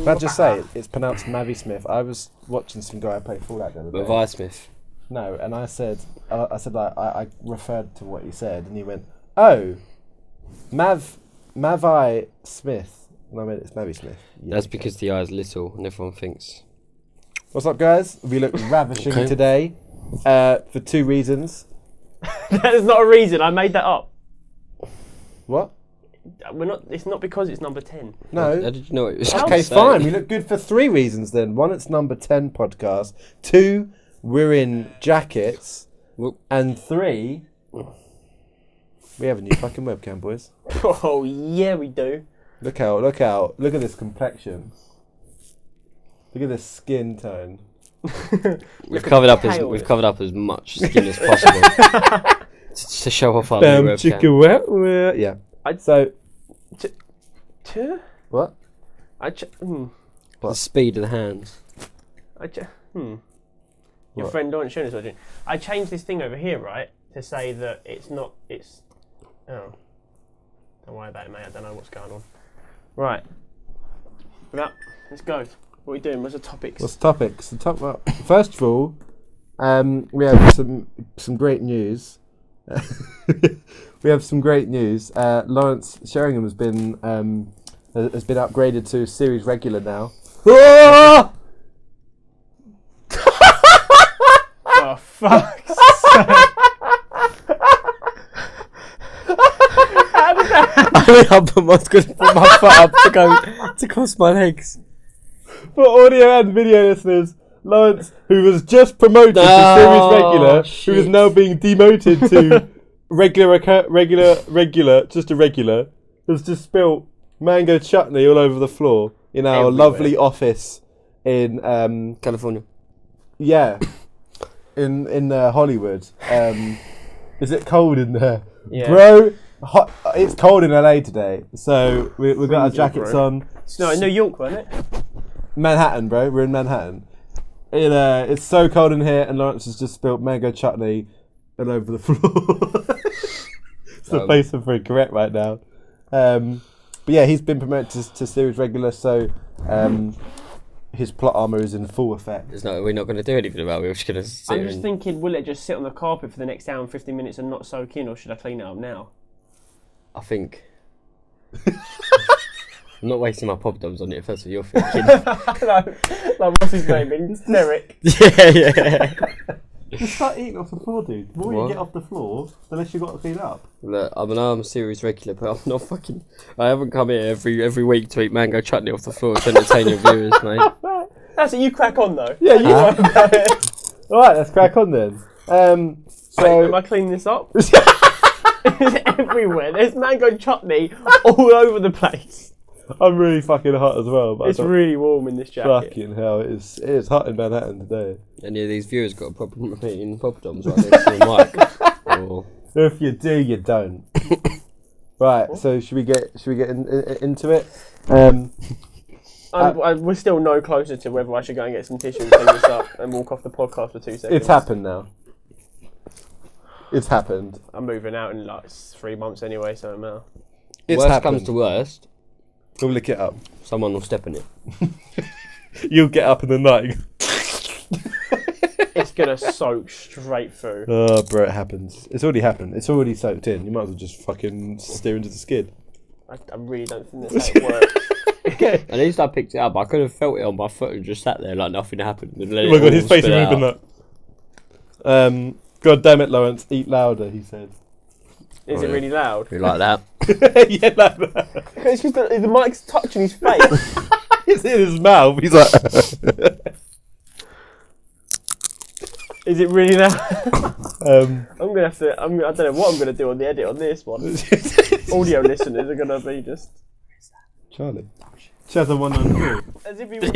Can I just say, it's pronounced MAViSMITH. I was watching some guy play Fallout the other day. MAViSMITH. No, and I said I referred to what he said, and he went, "Oh, MAViSMITH." And I meant it's MAViSMITH. Yeah, That's because the eye is little and everyone thinks. What's up, guys? We look ravishing today for 2 reasons. That is not a reason. I made that up. What? It's not because it's number 10. No. How did you know it was? Okay, fine. We look good for 3 reasons then. 1, it's number 10 podcast. 2, we're in jackets. Whoop. And 3, we have a new fucking webcam, boys. Oh yeah, we do. Look out! Look at this complexion. Look at this skin tone. We've covered up as much skin as possible to show off our new webcam. Yeah. What? The speed of the hands. Your friend Lauren showing us what I'm doing. I changed this thing over here, right, to say that it's not. Oh, don't worry about it, mate. I don't know what's going on. Right. Well, let's go. What are we doing? What's the topics? Well, first of all, we have some great news. Lawrence Sheringham has been upgraded to series regular now. Oh, fuck's sake. I put my foot up to cross my legs. For audio and video listeners, Lawrence, who was just promoted to series regular, who is now being demoted to regular, just a regular, has just spilt mango chutney all over the floor in our lovely office in California. Yeah, in Hollywood. Is it cold in there, bro? It's cold in LA today, so we've got our jackets on. No, in New York, wasn't it? Manhattan, bro. We're in Manhattan. It's so cold in here, and Lawrence has just spilled mango chutney all over the floor. It's the face of regret right now. But yeah, he's been promoted to series regular, so his plot armor is in full effect. We're not going to do anything about it. We're just going to sit. I'm just thinking, will it just sit on the carpet for the next hour and 15 minutes and not soak in, or should I clean it up now? I think. I'm not wasting my pop-doms on it if that's what you're thinking. What's his name? Derek. Yeah. Just start eating off the floor, dude. The more you get off the floor, the less you've got to clean up. Look, I'm a series regular, but I'm not fucking. I haven't come here every week to eat mango chutney off the floor to entertain your viewers, mate. That's it. You crack on though. Yeah, you know about it. All right, let's crack on then. So, am I cleaning this up? It's everywhere. There's mango chutney all over the place. I'm really fucking hot as well. But it's really warm in this jacket. Fucking hell, it is hot in Manhattan today. Any of these viewers got a problem with eating pop-doms right next to the mic? Or... If you do, you don't. Right, so should we get into it? We're still no closer to whether I should go and get some tissue and clean this up and walk off the podcast for 2 seconds. It's happened now. It's happened. I'm moving out in like 3 months anyway, so it matter. Worst comes to worst. We'll lick it up. Someone will step in it. You'll get up in the night. It's gonna soak straight through. Oh, bro, it happens. It's already happened. It's already soaked in. You might as well just fucking steer into the skid. I really don't think that's how it works. At least I picked it up. I could have felt it on my foot and just sat there like nothing happened. Oh my god, his face is really been that. God damn it, Lawrence. Eat louder, he said. Is it really loud? You like that? Yeah, like that. It's just the mic's touching his face. It's in his mouth. He's like... Is it really loud? I'm going to have to... I don't know what I'm going to do on the edit on this one. Audio listeners are going to be just... Charlie. Chazza 194. As if he was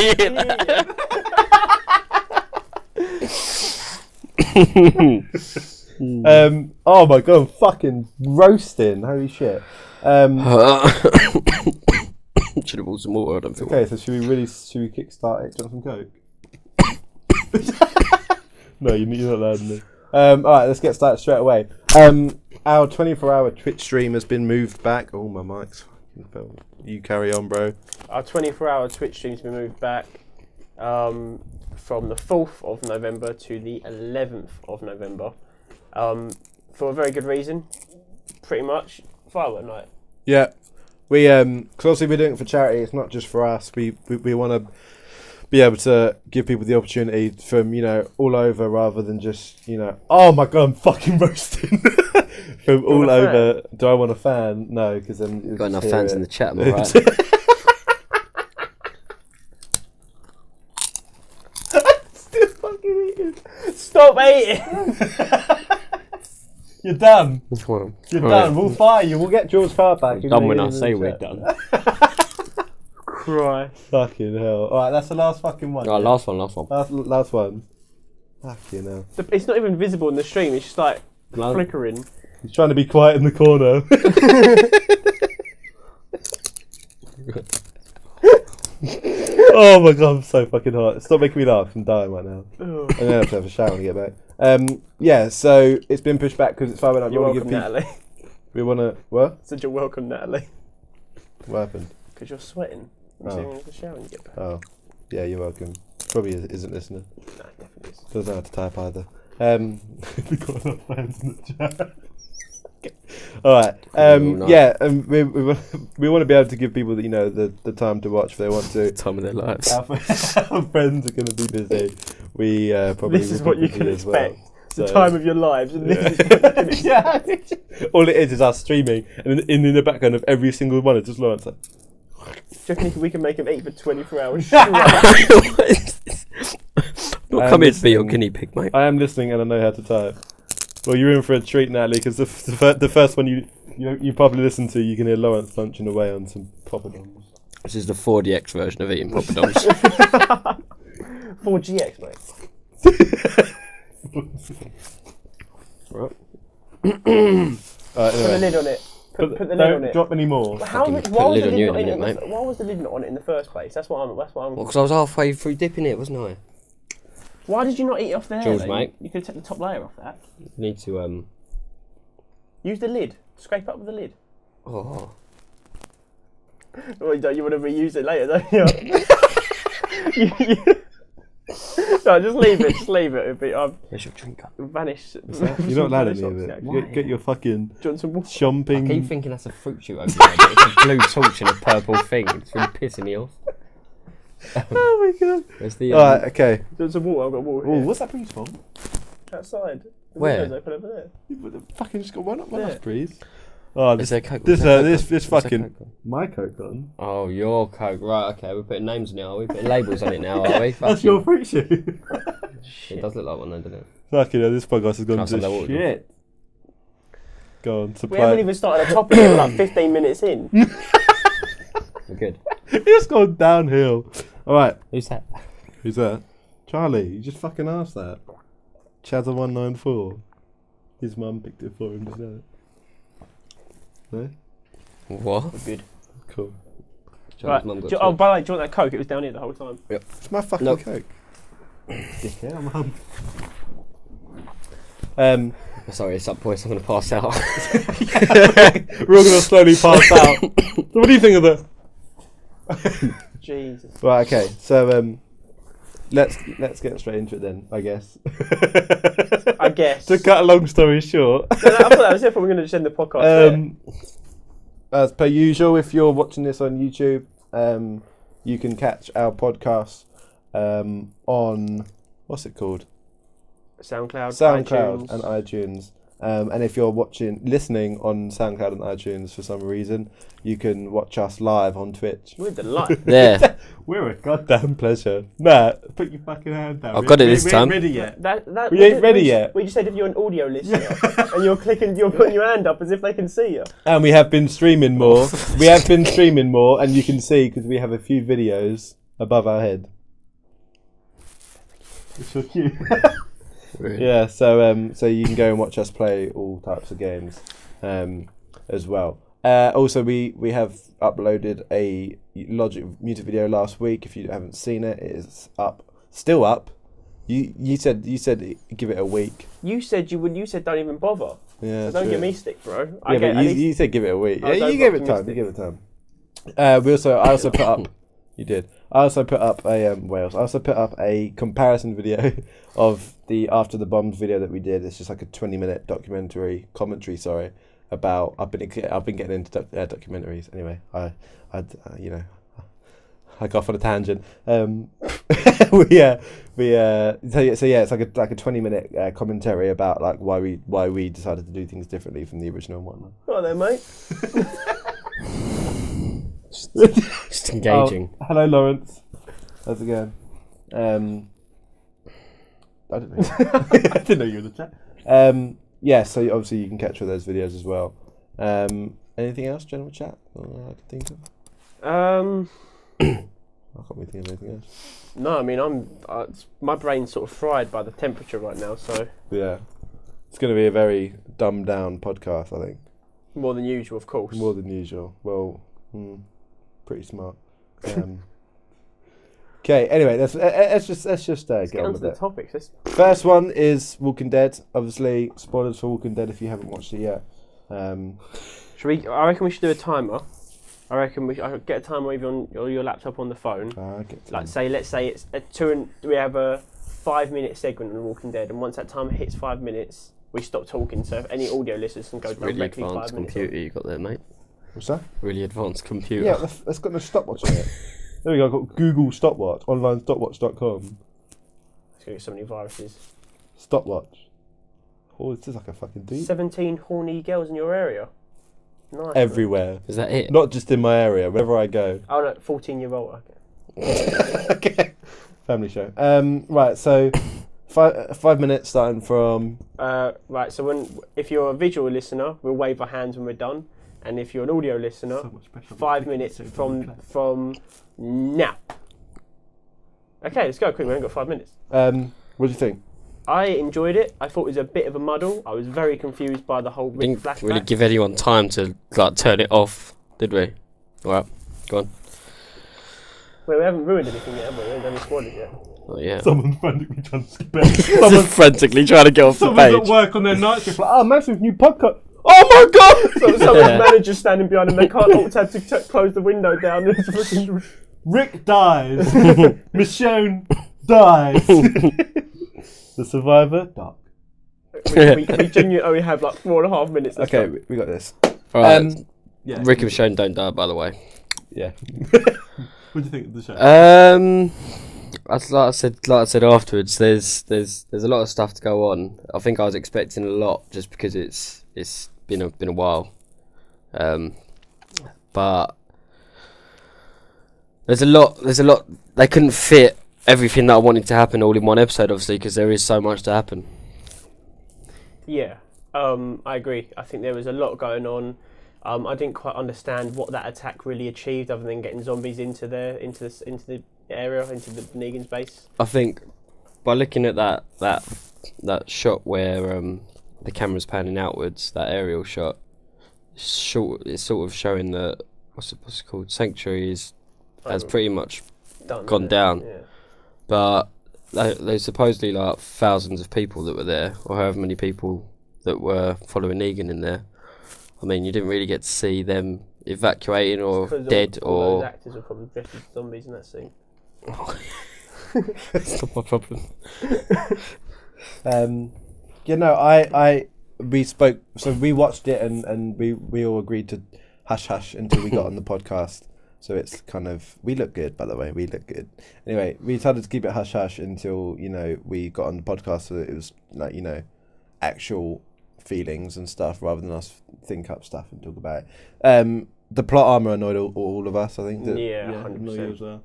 oh my god, I'm fucking roasting. Holy shit. Should have bought some water, I don't feel. Okay, so should we kickstart it? Do you want some coke? No, you're not allowed to. Alright, let's get started straight away. Our 24-hour Twitch stream has been moved back. Oh, my mic's You carry on, bro. Our 24-hour Twitch stream's been moved back from the 4th of November to the 11th of November for a very good reason. Pretty much firework night. Yeah, we because obviously we're doing it for charity. It's not just for us. We want to be able to give people the opportunity from all over, rather than just oh my god, I'm fucking roasting from all over. Do I want a fan? No, because then You've got enough fans in the chat, am I right? Still fucking eating. Stop eating. You're done. Well, You're done. We'll fire you. We'll get George's car back. done when I say we're done. Christ. Fucking hell. Alright, that's the last fucking one. Alright, last one. Last one. Fucking hell. It's not even visible in the stream. It's just like flickering. He's trying to be quiet in the corner. Oh my god, I'm so fucking hot. Stop making me laugh. I'm dying right now. I'm going to have a shower when I get back. Yeah, so it's been pushed back because it's 5 o'clock. You're welcome, Natalie. We want to... What? I said you're welcome, Natalie. What happened? Because you're sweating. I'm saying in the shower when you get back. Oh. Yeah, you're welcome. Probably isn't listening. No, definitely is. Doesn't know how to type either. We've got enough fans in the chat. Alright. Yeah, and we want to be able to give people the time to watch if they want to. Time of their lives. Our friends are going to be busy. We probably This is will what be you busy can as well. expect. The time of your lives. And this is what you can expect. All it is us streaming, and in the background of every single one, it's just Lawrence like. Do you reckon we can make him eat for 24 hours? What is this? Not come here to be your guinea pig, mate. I am listening and I know how to type. Well, you're in for a treat, Natalie, because the first one you probably listen to, you can hear Lawrence munching away on some poppadoms. This is the 4DX version of eating poppadoms. 4GX, mate. Right. Put the lid on it. Put the lid on Don't it. drop any more. Why was Put the lid on lid you not in a in minute, it? Why was the lid not on it in the first place? That's what I'm. Well, because I was halfway through dipping it, wasn't I? Why did you not eat it off there? Jules, though? mate. You could take the top layer off that. You need to Use the lid. Scrape up with the lid. Oh. Well, you want to reuse it later, don't you? No, just leave it. Just leave it. It'll be, Where's your drink cup? vanish. You're not allowed any of it. Get your fucking chomping. I keep thinking that's a fruit shoot over there, but it's a blue torch and a purple thing. It's really pissing me off. Oh my god. Where's the? Alright, okay. Do you want some water? I've got water. Oh, Here. what's that breeze from? Outside. The Where? window's open over there. You fucking just got one Yeah. off breeze. Oh, Is there Coke? this What's there fucking Coke on? my Coke on. Oh, your Coke. Right, okay. We're putting names on it, are we? Putting labels on it now, are we? That's your fruit shoot. It does look like one, doesn't it? Fucking hell, this podcast has gone Can't stand that to water. shit. Go on, We supply. haven't even started a topic. We're like 15 minutes in. We're good. It's gone downhill. Alright, Who's that? who's that? Charlie, you just fucking asked that. Chazza194. His mum picked it for him just now. No? What? We're good. Cool. Charlie's mum got Oh, by the way, do you want that Coke? It was down here the whole time. It's my fucking Nope. Coke. Dickhead, mum. Sorry, it's up, boys. I'm going to pass out. We're all going to slowly pass out. So what do you think of that? Jesus. Right, okay. So let's get straight into it then, I guess. I guess. To cut a long story short. I thought that was it. We're going to just end the podcast As per usual, if you're watching this on YouTube, you can catch our podcast on what's it called? SoundCloud, SoundCloud iTunes. and iTunes. And if you're listening on SoundCloud and iTunes for some reason, you can watch us live on Twitch. We're delighted. There. We're a goddamn pleasure. Nah, put your fucking hand down. I've got it this time. We ain't ready yet. We ain't ready yet. We just said if you're an audio listener and you're putting your hand up as if they can see you. And we have been streaming more. And you can see because we have a few videos above our head. It's so cute. Really? Yeah, so you can go and watch us play all types of games as well. Also, we have uploaded a Logic music video last week. If you haven't seen it, it is still up. You said give it a week. You said don't even bother. Yeah, So don't true. give me stick, bro. You said give it a week. Oh, Yeah, don't you give it fucking time. You stick. give it time. I also put up. You did. I also put up a Wales. I also put up a comparison video of the After the Bombs video that we did. It's just like a 20-minute commentary. Sorry, about I've been getting into documentaries. Anyway, I go off on a tangent. So it's like a 20-minute commentary about like why we decided to do things differently from the original and whatnot. Right then, mate. Just engaging. Oh, hello, Lawrence. How's it going? I don't know. I didn't know you were in the chat. So obviously you can catch all those videos as well. Anything else, general chat? I can think of. I can't really think of anything else. No, I mean my brain's sort of fried by the temperature right now, so yeah, it's going to be a very dumbed down podcast, I think. More than usual, of course. More than usual. Well, pretty smart. Okay. Anyway, let's just get on with the it. topics. First one is Walking Dead. Obviously, spoilers for Walking Dead if you haven't watched it yet. I reckon we should do a timer. I reckon I could get a timer either on your laptop or on the phone. Let's say it's we have a 5-minute segment on Walking Dead, and once that timer hits 5 minutes, we stop talking. So if any audio listeners can go directly 5 minutes. Really advanced computer you got there, mate. What's that? Really advanced computer. Yeah, that's got no stopwatch on it. There we go. I've got Google Stopwatch, onlinestopwatch.com. It's going to get so many viruses. Stopwatch. Oh, this is like a fucking deep. 17 horny girls in your area. Nice. Everywhere. Is that it? Not just in my area, wherever I go. Oh no, 14-year-old. Okay. Okay. Family show. Right, so 5 minutes starting from... Right, so if you're a visual listener, we'll wave our hands when we're done. And if you're an audio listener, 5 minutes from now. Okay, let's go quick. We only got 5 minutes. What do you think? I enjoyed it. I thought it was a bit of a muddle. I was very confused by the whole Rick flashback. Didn't really give anyone time to turn it off, did we? Alright, go on. Well, we haven't ruined anything yet, have we? We haven't done any spoilers yet. Oh, yeah. Someone's frantically trying to skip it. Someone's frantically trying to get off the page. Someone's at work on their night shift like, MAViSMITH new podcast. Oh my god! So someone's manager's standing behind them. They can't alt tab to close the window down. Rick dies. Michonne dies. The survivor, Doc. We genuinely only have like 4.5 minutes. Okay, we got this. Alright. Yeah. Rick and Michonne don't die, by the way. Yeah. What do you think of the show? Like I said afterwards, there's a lot of stuff to go on. I think I was expecting a lot just because it's been a while. But there's a lot. They couldn't fit everything that I wanted to happen all in one episode, obviously, because there is so much to happen. Yeah, I agree. I think there was a lot going on. I didn't quite understand what that attack really achieved, other than getting zombies into the area, into the Negan's base. I think by looking at that shot where the camera's panning outwards, that aerial shot, it's sort of showing that what's it called? Sanctuary has pretty much gone down. Yeah. But there's supposedly like thousands of people that were there, or however many people that were following Negan in there. I mean, you didn't really get to see them evacuating or dead all those actors were probably dressed as zombies in that scene. That's not my problem. We spoke, so we watched it and we all agreed to hush until we got on the podcast. So it's kind of, we look good, by the way, we look good. Anyway, we decided to keep it hush until, we got on the podcast, so it was like, actual feelings and stuff rather than us think up stuff and talk about it. The plot armor annoyed all of us, I think. 100%.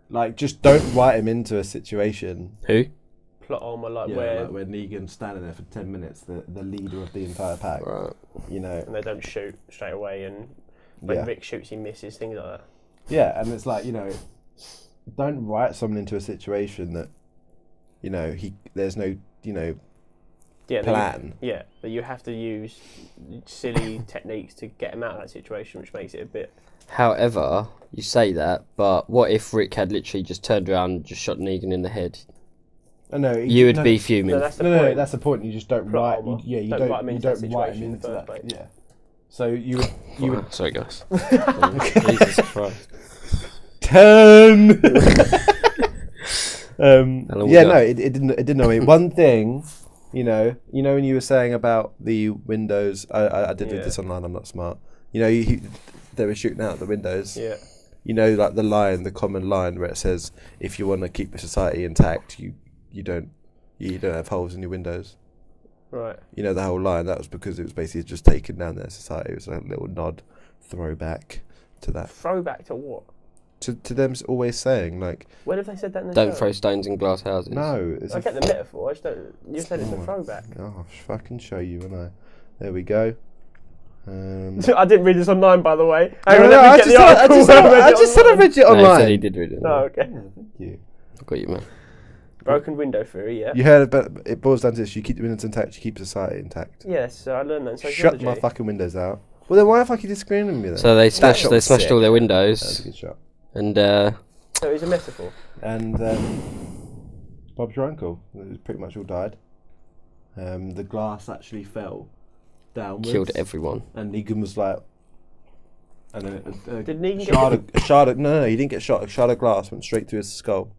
Like, just don't write him into a situation. Who? Plot armor, where Negan's standing there for 10 minutes, the leader of the entire pack. Right. And they don't shoot straight away, and when Rick shoots, he misses, things like that. Yeah, and it's like, don't write someone into a situation that, there's no, plan. But you have to use silly techniques to get him out of that situation, which makes it a bit... However, you say that, but what if Rick had literally just turned around and just shot Negan in the head? I know. You would be fuming. No, that's the point. That's the point. You just don't write. You don't write him into that that. Yeah. So you would Sorry, guys. Jesus Christ. 10. long Yeah, we got? no, it didn't know me. One thing, you know when you were saying about the windows, I did Yeah. this online. I'm not smart. You know, they were shooting out the windows. Yeah. You know, like the common line where it says, if you want to keep the society intact, you don't have holes in your windows. Right. You know, the whole line, that was because it was basically just taking down their society. It was like a little nod, throwback to that. Throwback to what? To them always saying, like... When have they said that in the Don't show? throw stones in glass houses. No. I get the metaphor. I just don't. You said it's a throwback. Oh, I'll fucking show you, and I... There we go. I didn't read this online, by the way. I just said I read it No, he online. said he did read it. Oh, okay. Yeah, thank you. I've got you, man. Broken window theory, yeah. You heard about it boils down to this: you keep the windows intact, you keep society intact. Yes, so I learned that in Shut sociology. my fucking windows out. Well, then why the fuck are you disagreeing with me then? So they smashed shot was sick. all their That was a windows, good shot. and So it's a metaphor. And Bob's your uncle. It was pretty much all died. The glass actually fell downwards. killed everyone. And Negan was like... And then Did Negan no, he didn't get shot. A shard of glass went straight through his skull.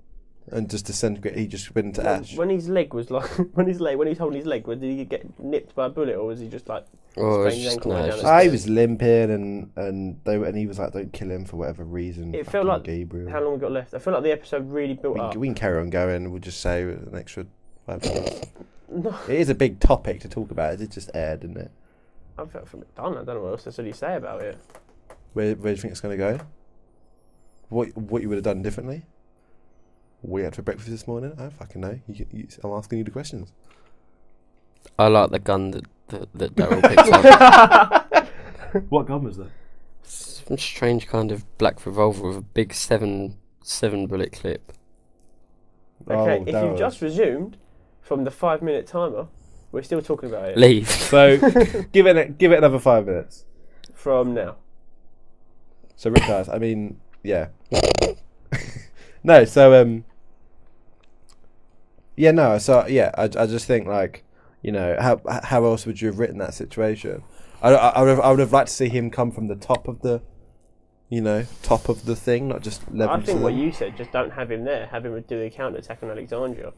And just disintegrated. He just went into ash. When his leg was like, when he was holding his leg, did he get nipped by a bullet, or was he just like? Oh, it's sprained his just, ankle no, going it's down just- He was limping, and he was like, "Don't kill him for whatever reason." It felt Fucking like Gabriel. how long we got left? I feel like the episode really built up. We can carry on going. We'll just say an extra 5 minutes. No, It is a big topic to talk about. It just aired, didn't it? I felt a bit done. I don't know what else to say about it. Where do you think it's going to go? What you would have done differently? What you had for breakfast this morning? I don't fucking know. I'm asking you the questions. I like the gun that Daryl picked up. What gun was that? Some strange kind of black revolver with a big seven bullet clip. Okay, if Daryl. you've just resumed from the 5-minute timer, we're still talking about it. Leave. So give it another 5 minutes. From now. So Rick dies. I mean, yeah. No, so yeah, no, so yeah, I just think, like, you know, how else would you have written that situation? I would have liked to see him come from the top of the, you know, top of the thing, not just level. I think to what them. you said, just don't have him there. Have him do the counter attack on Alexandria.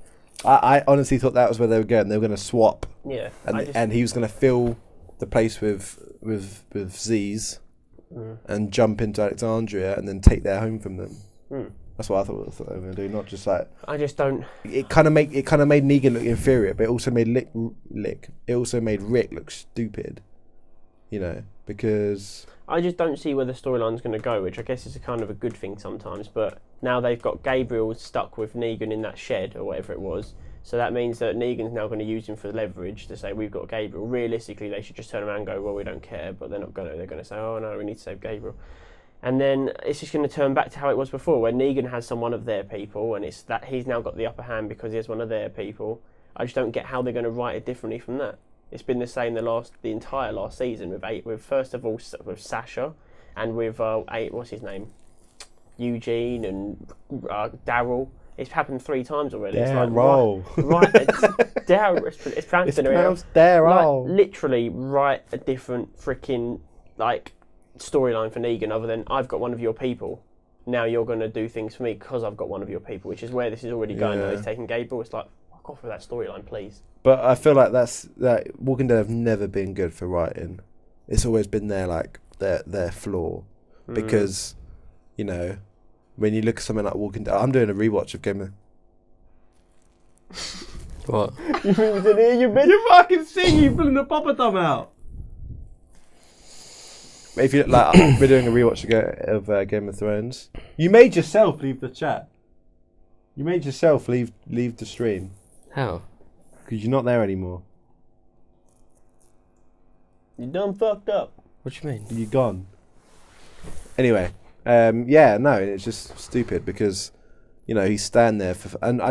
I honestly thought that was where they were going. They were going to swap, Yeah. and he was going to fill the place with Z's, and jump into Alexandria and then take their home from them. That's what I thought they were going to do. Not just like, I just don't. it kind of made Negan look inferior, but it also made Rick look stupid. You know, because I just don't see where the storyline's going to go, which I guess is a kind of a good thing sometimes. But now they've got Gabriel stuck with Negan in that shed or whatever it was. So that means that Negan's now going to use him for leverage to say, we've got Gabriel. Realistically, they should just turn around and go, well, we don't care. But they're not going to. They're going to say, oh, no, we need to save Gabriel. And then it's just going to turn back to how it was before, where Negan has one of their people, and it's that he's now got the upper hand because he has one of their people. I just don't get how they're going to write it differently from that. It's been the same the entire last season with first of all with Sasha, and with what's his name, Eugene and Daryl. It's happened 3 times already. Daryl. Right, Daryl. It's pronounced Daryl. Like, literally write a different freaking like storyline for Negan, other than I've got one of your people. Now you're going to do things for me because I've got one of your people, which is where this is already going. Now he's taking Gabriel. It's like, fuck off with that storyline, please. But I feel like that Walking Dead have never been good for writing. It's always been their flaw, because you know, when you look at something like Walking Dead, I'm doing a rewatch of Game of. What? You think we didn't hear you, bitch? You fucking sing! You pulling the popper thumb out. If you like, we're doing a rewatch of Game of Thrones. You made yourself leave the chat. You made yourself leave the stream How? because you're not there anymore. You done fucked up. What do you mean? You're gone. Anyway, yeah, no, it's just stupid because, you know, he's standing there for, and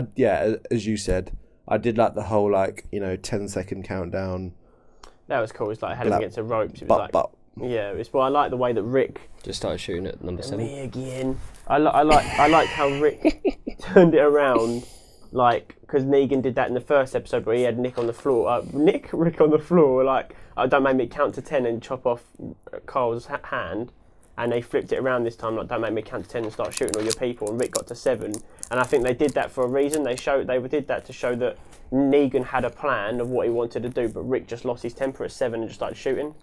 as you said, I did like the whole 10-second countdown. That was cool. It's like had him against the ropes. It was yeah. I like the way that Rick Just started shooting at number 7. me again. I like how Rick turned it around like, because Negan did that in the first episode where he had Rick on the floor, like, don't make me count to 10 and chop off Carl's hand, and they flipped it around this time, like, don't make me count to 10 and start shooting all your people, and Rick got to 7, and I think they did that for a reason. They did that to show that Negan had a plan of what he wanted to do, but Rick just lost his temper at 7 and just started shooting.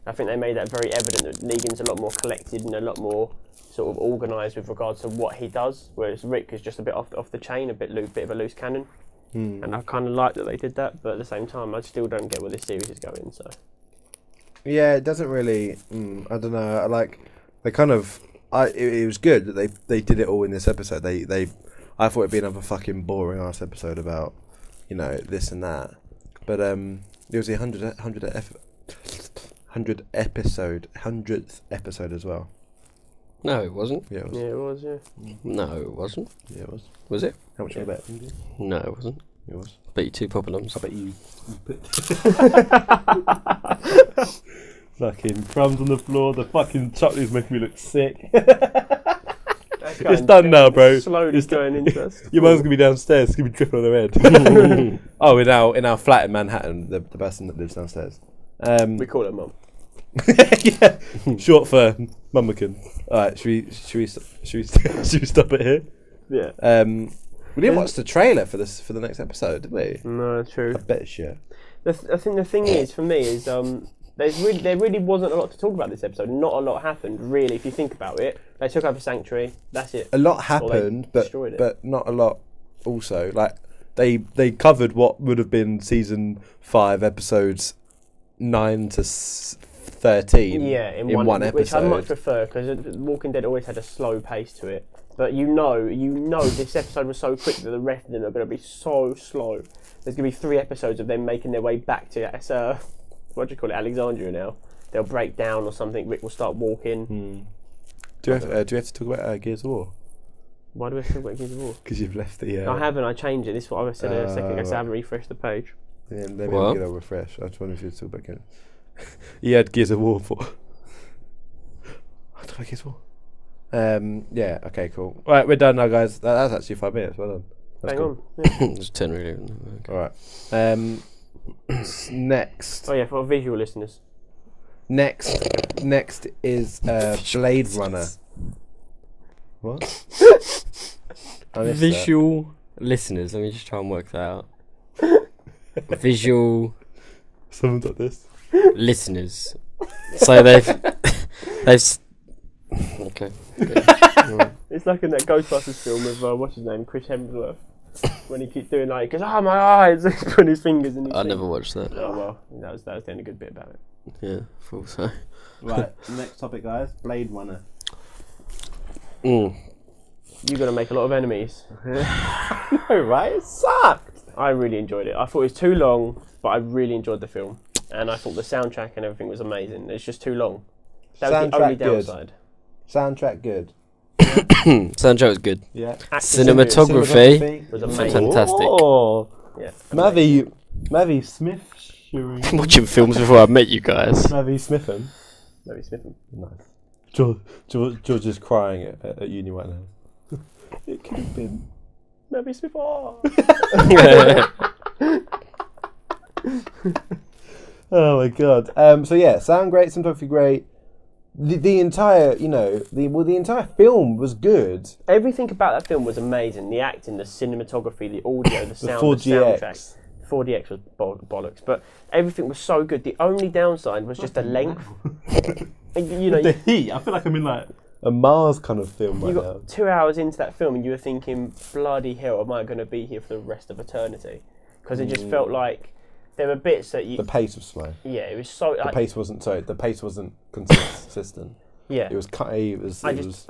I think they made that very evident that Negan's a lot more collected and a lot more sort of organised with regards to what he does, whereas Rick is just a bit off the chain, a bit of a loose cannon. And I kind of like that they did that, but at the same time, I still don't get where this series is going. So yeah, it doesn't really. I don't know. I like they kind of. It was good that they did it all in this episode. I thought it'd be another fucking boring ass episode about, you know, this and that, but it was the 100th episode as well. No, it wasn't. Yeah, it was. yeah, it was. Yeah. No, it wasn't. Yeah, it was. Was it? How much Yeah. was that? No, it wasn't. It was. Bet you 2 poppadoms. I bet you fucking crumbs on the floor. The fucking chutney's making me look sick. It's done now, bro. Slowly going into us. Your mum's gonna be downstairs. It's gonna be dripping on her head. Oh, in our flat in Manhattan, the person that lives downstairs. We call her Mum. Yeah, short for Mummican. All right, should we stop it here? Yeah. We didn't watch the trailer for the next episode, did we? No, true. I bet shit. I think the thing is, for me, is there really wasn't a lot to talk about this episode. Not a lot happened, really, if you think about it. They took over Sanctuary. That's it. A lot happened, Well, destroyed it. but not a lot. Also, like they covered what would have been season 5 episodes 9 to 13. Yeah, in one episode, which I much prefer, because Walking Dead always had a slow pace to it. But you know, this episode was so quick that the rest of them are going to be so slow. There's going to be 3 episodes of them making their way back to what do you call it, Alexandria now. They'll break down or something. Rick will start walking. Do you have to talk about Gears of War? Why do we have to talk about Gears of War? Because you've left the. I haven't. I changed it. This is what I said a second ago. So I haven't refreshed the page. Yeah, maybe What? I'll get a refresh. I just wonder if you talk about Gears. He had Gears of War for. I don't like Gears of War. Yeah. Okay. Cool. All right, we're done now, guys. That's actually 5 minutes. Well done. That's Hang cool. on. Yeah. It's 10 really. Okay. All right. Next. Oh yeah, for visual listeners. Next is Blade Runner. What? I missed Visual listeners. Let me just try and work that out. Visual that. Someone's got this. listeners. So they've okay. It's like in that Ghostbusters film with what's his name, Chris Hemsworth, when he keeps doing like, he goes, "Oh my eyes!" He's putting his fingers in his. I thing. never watched that. Oh well, that was the only good bit about it. Yeah, thought so. Right. Next topic, guys. Blade Runner. Mm. You're gonna make a lot of enemies. No, right? It sucked. I really enjoyed it. I thought it was too long, but I really enjoyed the film, and I thought the soundtrack and everything was amazing. It's just too long. That was the only Soundtrack good. downside. Soundtrack good. Soundtrack was good. Yeah. Cinematography was amazing. fantastic. Oh. Yeah. MAViSMITH. Watching films before I met you guys. MAViSMITH. MAViSMITH. Nice. George is crying at uni right now. It could have been MAViSMITH. Oh my god. So yeah, sound great, cinematography great. The entire, the entire film was good. Everything about that film was amazing. The acting, the cinematography, the audio, the sound, the 4DX. soundtrack. 4DX was bollocks, but everything was so good. The only downside was just the length. The heat. I feel like I'm in like a Mars kind of film you right now. got 2 hours into that film and you were thinking, bloody hell, am I going to be here for the rest of eternity? Because it just felt like there were bits that you... The pace was slow. Yeah, it was so... The pace wasn't consistent. Yeah. It was cut. I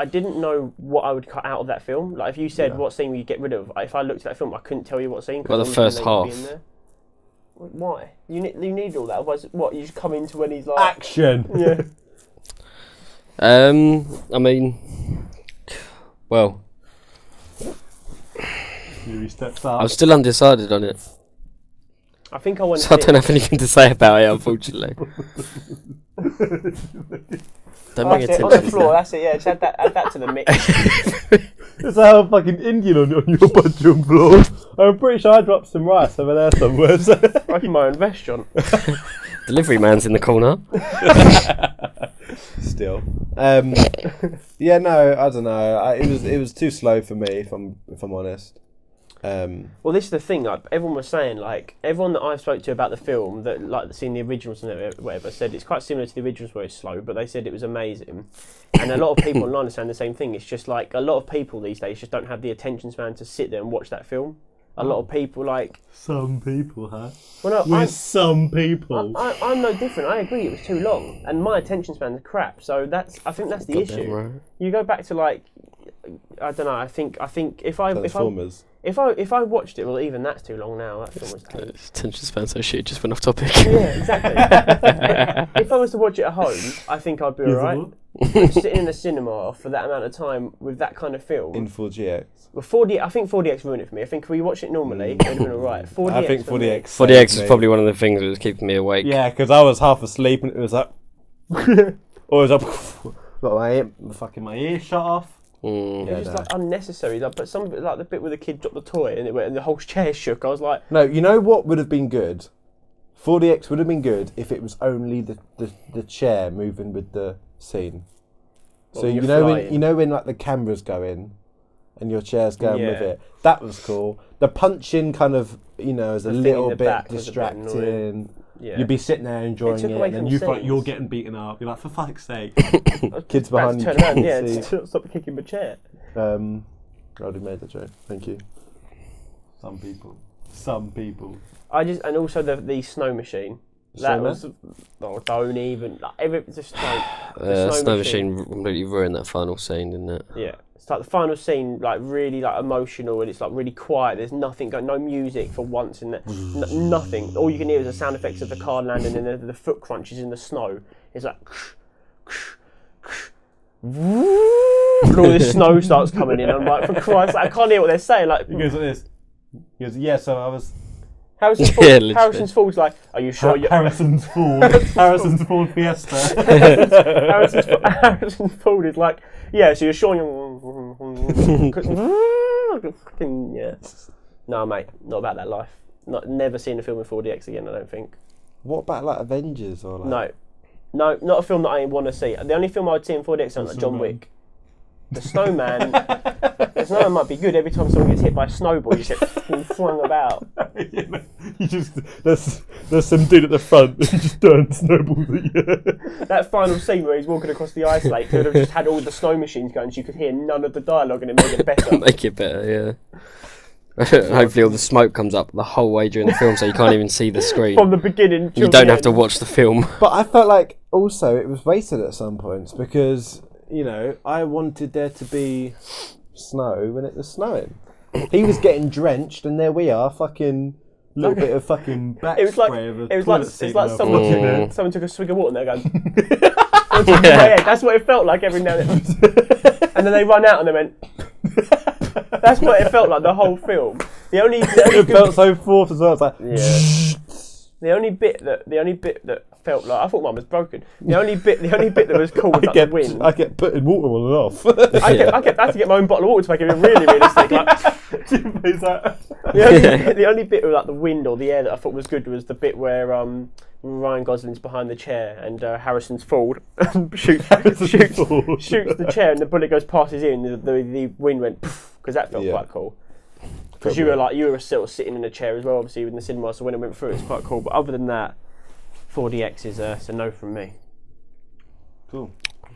didn't know what I would cut out of that film. Like, if you said what scene would you get rid of, if I looked at that film, I couldn't tell you what scene. Well, the first half. Why? You need all that. Otherwise, what? You just come into when he's like... Action! Yeah. I mean, well, I'm still undecided on it. I think I want So I don't have anything to say about it, unfortunately. Don't bring That's it, attention on the to floor, that. that's it, yeah, just add that to the mix. There's a whole fucking Indian on your bedroom floor. I'm pretty sure I dropped some rice over there somewhere. So. Like my own restaurant. Delivery man's in the corner. Still, yeah, no, I don't know. It was too slow for me, if I'm honest. Well, this is the thing. Like everyone was saying, like everyone that I spoke to about the film that like seen the originals and whatever said it's quite similar to the originals where it's slow, but they said it was amazing. And a lot of people online are saying the same thing. It's just like a lot of people these days just don't have the attention span to sit there and watch that film. A lot of people like some people, huh? Well, no, some people. I'm no different. I agree it was too long, and my attention span is crap. So I think that's the issue. Right. You go back to like, I don't know. I think if I watched it, well, even that's too long now. That film was attention span so shit. Just went off topic. Yeah, exactly. If I was to watch it at home, I think I'd be alright. Sitting in the cinema for that amount of time with that kind of film in 4DX. Well, I think 4DX ruined it for me. I think if we watched it normally, it would have been alright. 4DX. I think 4DX. 4DX is probably one of the things that was keeping me awake. Yeah, because I was half asleep and it was like, or it was like, got my ear shut off. It was just like unnecessary. Like, but some of it, like the bit where the kid dropped the toy and it went and the whole chair shook. I was like, no, you know what would have been good? 4DX would have been good if it was only the chair moving with the scene. Well, so you know when like the cameras go in and your chair's going with it. That was cool. The punching kind of is a little bit distracting. Yeah. You'd be sitting there enjoying it, and you're getting beaten up. You're like, for fuck's sake, kids behind you. Turn around, yeah, stop kicking my chair. I already made the joke. Thank you. Some people. And also the snow machine. That was don't even just the snow machine completely ruined that final scene, didn't it? Yeah, it's like the final scene, like really like emotional, and it's like really quiet. There's nothing going, no music for once in there, nothing. All you can hear is the sound effects of the car landing and the foot crunches in the snow. It's like, and all this snow starts coming in. I'm like, for Christ's sake, I can't hear what they're saying. Like, he goes like this. He goes, yeah. So I was. Harrison's Ford's like, are you sure you're... Harrison's Ford Fiesta. Harrison's Ford is like, yeah, so you're sure yeah. No, mate, not about that life. Never seen a film with 4DX again, I don't think. What about like Avengers or like... No, not a film that I want to see. The only film I would see in 4DX sounds like John Wick. The Snowman. The Snowman might be good. Every time someone gets hit by a snowball, you just get flung about. There's some dude at the front that just throwing snowballs at you. That final scene where he's walking across the ice lake could have just had all the snow machines going, so you could hear none of the dialogue, and it made it better. Make it better, yeah. Hopefully all the smoke comes up the whole way during the film, so you can't even see the screen. From the beginning to you don't have to watch the film. But I felt like also it was wasted at some points because... I wanted there to be snow when it was snowing. He was getting drenched, and there we are, fucking little bit of fucking back spray of a toilet seat. It's like someone took a swig of water and they're going. Yeah, that's what it felt like every now and then. And then they run out and they went. That's what it felt like the whole film. It felt so forced as well. It's like the only bit that felt like I thought mine was broken. The only bit that was cool was like the wind. I kept putting water on and off. I had to get my own bottle of water to make it really realistic. The only bit with like the wind or the air that I thought was good was the bit where Ryan Gosling's behind the chair and Harrison's Ford shoots the chair and the bullet goes past his ear and the wind went because that felt quite cool. Because you were sort of sitting in a chair as well, obviously, in the cinema, so when it went through, it's quite cool. But other than that, 4DX is a no from me. Cool.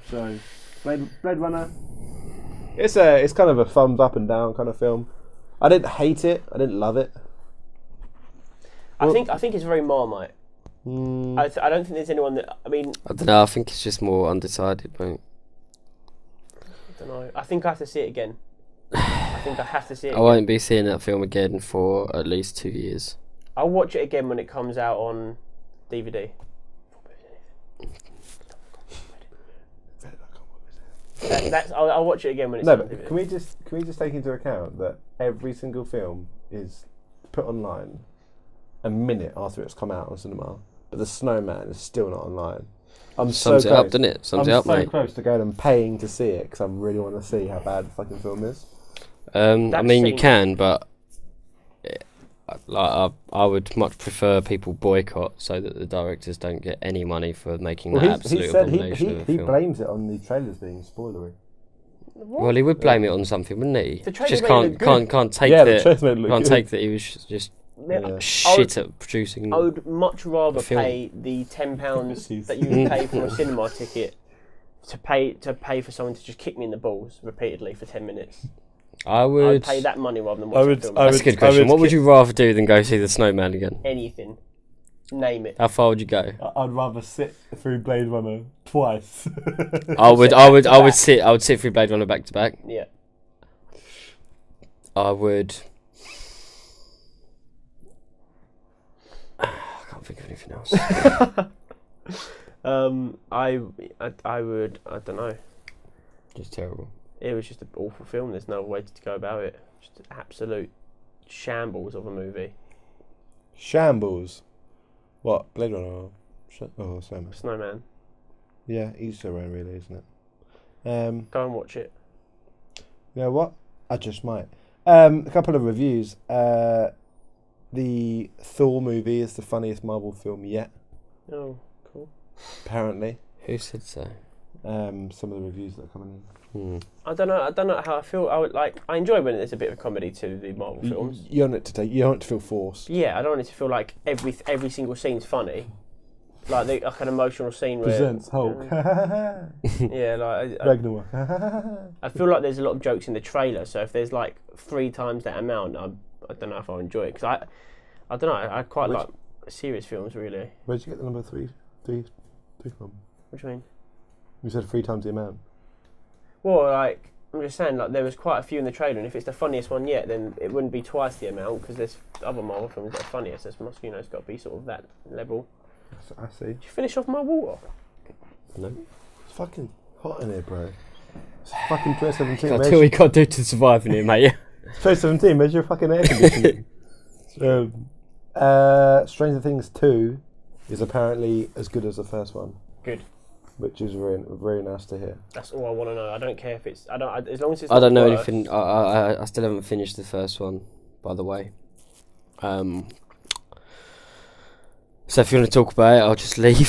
So, Blade Runner. It's kind of a thumbs up and down kind of film. I didn't hate it. I didn't love it. I think it's very Marmite. I don't think there's anyone that. I mean, I don't know. I think it's just more undecided, mate. I don't know. I think I have to see it again. I think I have to see it. I won't be seeing that film again for at least 2 years. I'll watch it again when it comes out on DVD. I'll watch it again when it's on DVD. Can we just take into account that every single film is put online a minute after it's come out on cinema, but The Snowman is still not online. Sums it up, doesn't it? Sums it up, mate. I'm so close to going and paying to see it because I really want to see how bad the fucking film is. I mean, you scene- can, but I would much prefer people boycott so that the directors don't get any money for making that absolute abomination of a he film. blames it on the trailers being spoilery. What? Well, he would blame it on something, wouldn't he? The trailer Just made it look good. can't take Yeah, that. the trailers made it look Can't good. take that he was just Yeah. shit at producing. I would much rather a film. pay the £10 Jeez. that you would pay for a cinema ticket to pay for someone to just kick me in the balls repeatedly for 10 minutes. I I'd would. pay that money rather than watch a film. That's a good question. What would you rather do than go see the Snowman again? Anything. Name it. How far would you go? I'd rather sit through Blade Runner twice. I would sit through Blade Runner back to back. Yeah. I would. I can't think of anything else. I would. I don't know. Just terrible. It was just an awful film. There's no way to go about it. Just an absolute shambles of a movie. Shambles. What? Blade Runner? Or Snowman? Snowman. Yeah, each their own, really, isn't it? Go and watch it. You know what? I just might. A couple of reviews. The Thor movie is the funniest Marvel film yet, Oh, cool. apparently. Who said so? Some of the reviews that are coming in. I don't know how I feel. I enjoy when there's a bit of comedy to the Marvel films. You want it to feel forced. Yeah, I don't want it to feel like every single scene's funny. Like an emotional scene where Presents Hulk. yeah, like Ragnarok. I feel like there's a lot of jokes in the trailer. So if there's like 3 times that amount, I don't know if I'll enjoy it because I don't know. I quite like serious films really. Where'd you get the number three from? What do you mean? You said 3 times the amount. Well, like I'm just saying, like there was quite a few in the trailer, and if it's the funniest one yet, then it wouldn't be twice the amount because there's other Marvel films that are funnier. So it's got to be sort of that level. I see. Did you finish off my water? No. It's fucking hot in here, bro. It's fucking 2017. Can't tell what you got to do to survive in here, mate. 2017, where's your fucking air conditioning? Stranger Things 2 is apparently as good as the first one. Good. Which is very, very nice to hear. That's all I want to know. I don't care if it's. As long as it's. I don't know worse. anything. I still haven't finished the first one, by the way. So if you want to talk about it, I'll just leave.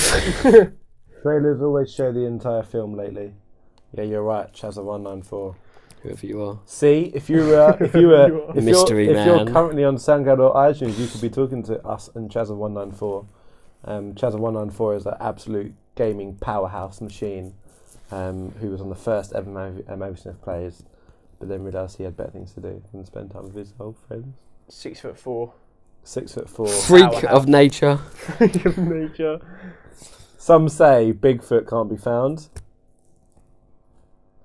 Trailers always show the entire film lately. Yeah, you're right. Chazza194. Whoever you are. See, if you're Mystery man. currently on SoundCloud or iTunes, you could be talking to us and Chazza194. Chazza194 is an absolute gaming powerhouse machine, who was on the first ever MAViSMITH plays, but then realised he had better things to do than spend time with his old friends. 6'4". 6'4". Freak Powerhouse. of nature. Freak of nature. Some say Bigfoot can't be found.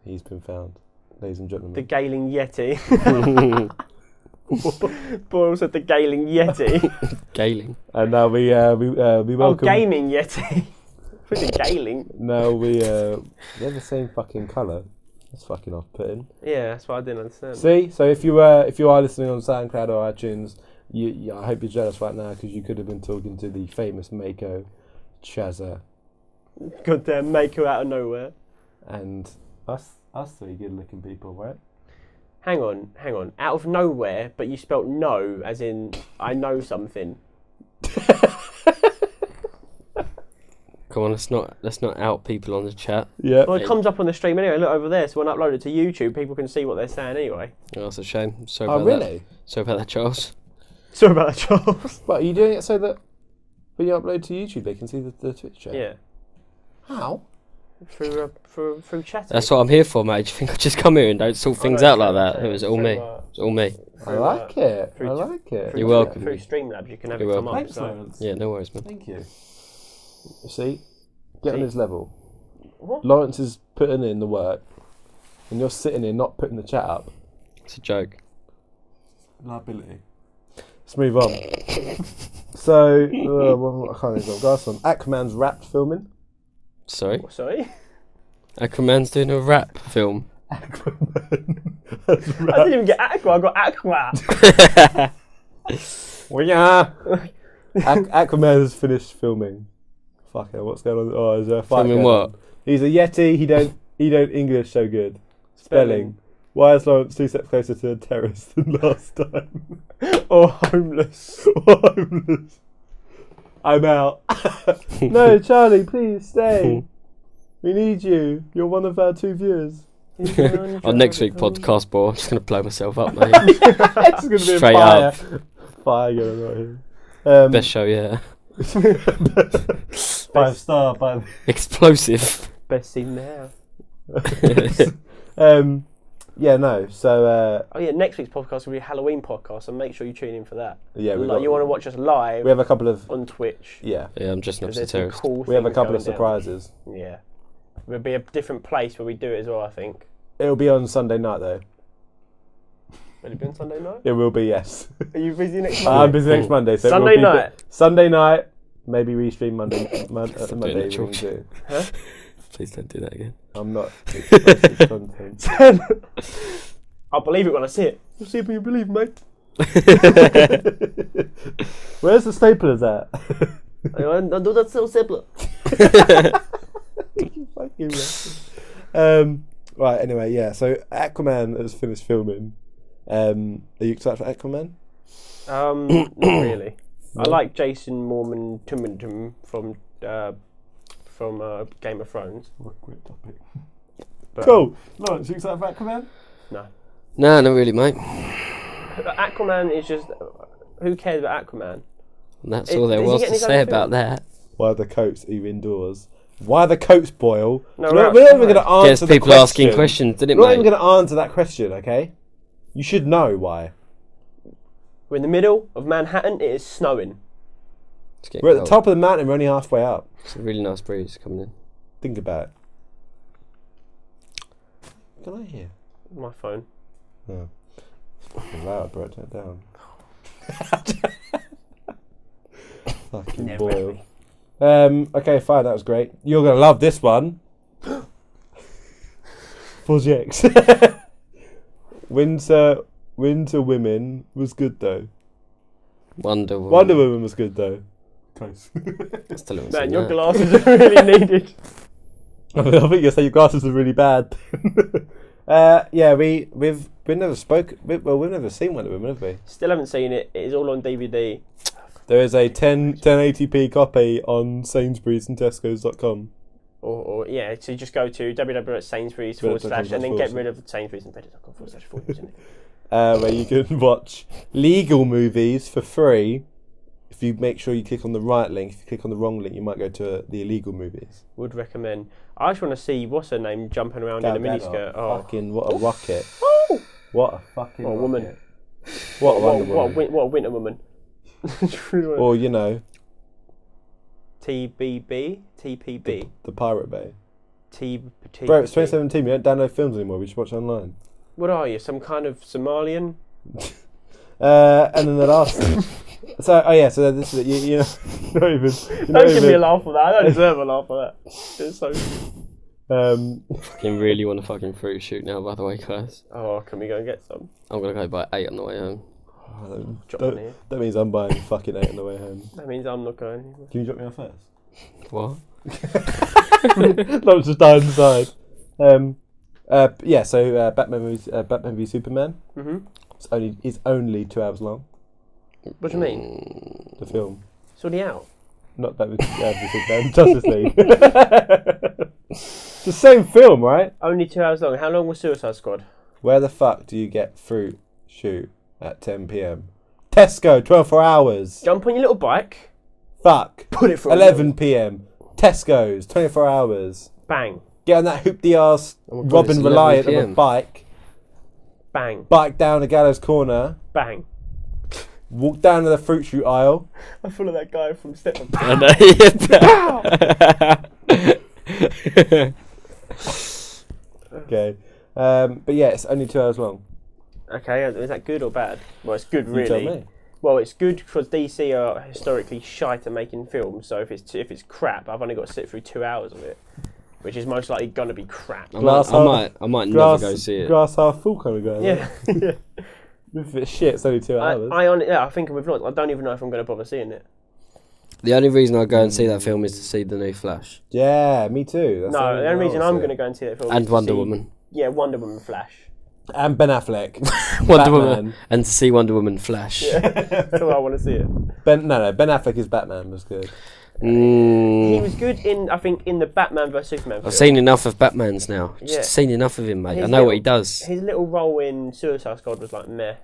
He's been found, ladies and gentlemen. The Gailing Yeti. Boyle said the Gailing Yeti. Gailing. And now we welcome. Oh, Gaming Yeti. What's a Gailing? No, they're the same fucking colour. That's fucking off-putting. Yeah, that's what I didn't understand. See, so if you are listening on SoundCloud or iTunes, I hope you're jealous right now because you could have been talking to the famous Mako, Chazza, Goddamn Mako out of nowhere. and us 3 good-looking people, right? Hang on. Out of nowhere, but you spelt no as in I know something. Come on, let's not out people on the chat. Yeah. Well, it comes up on the stream anyway. Look over there. So when I upload it to YouTube, people can see what they're saying anyway. Oh, that's a shame. Sorry Oh, about really? that. Sorry about that, Charles. Sorry about that, Charles. What, are you doing it so that when you upload to YouTube, they can see the Twitch chat? Yeah. How? Through chatting. That's what I'm here for, mate. Do you think I just come here and don't sort things out like that? It was all me. It was all me. I like it. I through- like it. You're welcome. Through Streamlabs, you can have You're it come welcome. up. So. Excellent. Yeah, no worries, man. Thank you. See? Get on See? his level. What? Lawrence is putting in the work, and you're sitting here not putting the chat up. It's a joke. Liability. Let's move on. So, well, I can't even go on. Aquaman's wrapped filming. Sorry? Sorry? Aquaman's doing a rap film. Aquaman. I didn't even get Aqua, I got Aqua. Well, yeah. Aquaman has finished filming. Fuck it, what's going on? Oh, is there a fight Filming going what? on? He's a Yeti. He don't English so good. Spelling. Why is Lawrence 2 steps closer to a terrorist than last time? Or homeless. I'm out. No, Charlie, please stay. We need you. You're one of our 2 viewers. On next week's podcast, boy, I'm just going to blow myself up, mate. It's going to be Straight a fire. up. Fire going right here. Best show, yeah. 5-star. Explosive. Best scene there. Yeah, no. So. Oh yeah, next week's podcast will be a Halloween podcast, so make sure you tune in for that. Yeah, you want to watch us live. We have a couple of on Twitch. Yeah, I'm just not a terrorist. Cool we have a couple of down. surprises. Yeah, there'll be a different place where we do it as well. I think It'll be on Sunday night though. will it be on Sunday night? It will be, yes. Are you busy next Monday? I'm busy next Monday. So Sunday night. Sunday night. Maybe restream Monday. Monday it, evening too. Huh? Please don't do that again. I'm not. Content. I'll believe it when I see it. You'll see it when you believe, mate. Where's the staplers at? I do that so simple. Right. Anyway, yeah. So Aquaman has finished filming. Are you excited for Aquaman? Not really. No? I like Jason Momoa from Game of Thrones. What a great topic. But, Cool. Lawrence, you excited for Aquaman? No. No, not really, mate. Aquaman is just. Who cares about Aquaman? And that's all there was to say about that. Why the coats are you indoors? Why the coats boil? No, we're not even going to answer Gets the people question. asking questions, didn't it, We're not mate? even going to answer that question, okay? You should know why. We're in the middle of Manhattan. It is snowing. We're at the top of the mountain. We're only halfway up. It's a really nice breeze coming in. Think about it. What can I hear? My phone. Oh. It's fucking loud, bro. Turn it down. Fucking Never boil. Okay, fine. That was great. You're going to love this one. Projects. Winter Women was good, though. Wonder Woman. Wonder Woman was good, though. Close. Still haven't Man, seen your that. glasses are really needed. I think you'll say your glasses are really bad. Yeah, we've never we've never seen Wonder Woman, have we? Still haven't seen it. It is all on DVD. There is a 1080p copy on Sainsbury's and Tesco's.com. Or yeah, so you just go to www.sainsbury's / and then get rid of Sainsbury's and Better.com/forward. Where you can watch legal movies for free. If you make sure you click on the right link, if you click on the wrong link, you might go to the illegal movies. Would recommend. I just want to see what's her name jumping around in a miniskirt. Oh, fucking what a rocket! Oh! What a fucking What a woman! rocket. What a Wonder Woman! What a winter woman! Or you know, TPB. the Pirate Bay. TPB. Bro, it's 2017. We don't download films anymore. We just watch online. What are you? Some kind of Somalian? And then the last thing. So this is you know, not even. Don't give me a laugh for that. I don't deserve a laugh for that. It's so. Fucking really want a fucking fruit shoot now, by the way, guys. Oh, can we go and get some? I'm going to go buy 8 on the way home. Drop one here. That means I'm buying fucking 8 on the way home. That means I'm not going anywhere. Can you drop me off first? What? Not just die inside. Yeah. So Batman v Superman. Mhm. It's only 2 hours long. What do you mean? The film, It's already out. not Batman v Superman. Justice League. It's the same film, right? Only 2 hours long. How long was Suicide Squad? Where the fuck do you get fruit shoot at 10 p.m? Tesco, 24 hours. Jump on your little bike. Fuck. Put it for 11 p.m. Tesco's, 24 hours. Bang. Get on that hoopty ass Oh my God, Robin it's Reliant 11 on a PM. bike. Bang. Bike down the gallows corner. Bang. Walk down to the fruit shoot aisle. I'm full of that guy from Step Up. Okay. But yeah, it's only 2 hours long. Okay, is that good or bad? Well, it's good, You tell really. me. Well, it's good because DC are historically shite at making films. So if it's crap, I've only got to sit through 2 hours of it, which is most likely gonna be crap. I might never go see it. Glass half full kind of guy. Yeah. Yeah. If it's shit, it's only 2 hours. I think we've not. I don't even know if I'm going to bother seeing it. The only reason I go and see that film is to see the new Flash. Yeah, me too. That's No, the only reason I'm going to go. go and see that film And is to Wonder see- Woman. Yeah, Wonder Woman, Flash. And Ben Affleck. Wonder Batman. Woman. And to see Wonder Woman flash. That's all I want to see it. Ben Affleck as Batman was good. He was good in, I think, in the Batman vs Superman film. I've seen enough of Batman's now. Yeah. Just seen enough of him, mate. His I know what he does. His little role in Suicide Squad was like meh.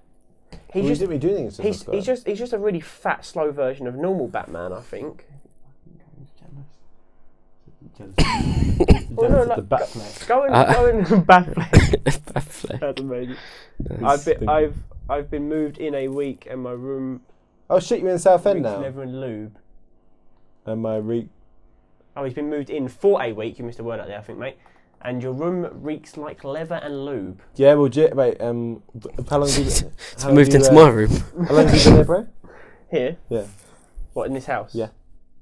He's He's just a really fat, slow version of normal Batman, I think. Go and Batfleck. That's amazing. I've been moved in a week, and my room. Oh shit! You're in Southend now. Never in lube. And my Oh, he's been moved in for a week. You missed a word out there, I think, mate. And your room reeks like leather and lube. Yeah, well, wait. How long have you been? It's moved into my room. How long have you been here, bro? Here. Yeah. What, in this house? Yeah.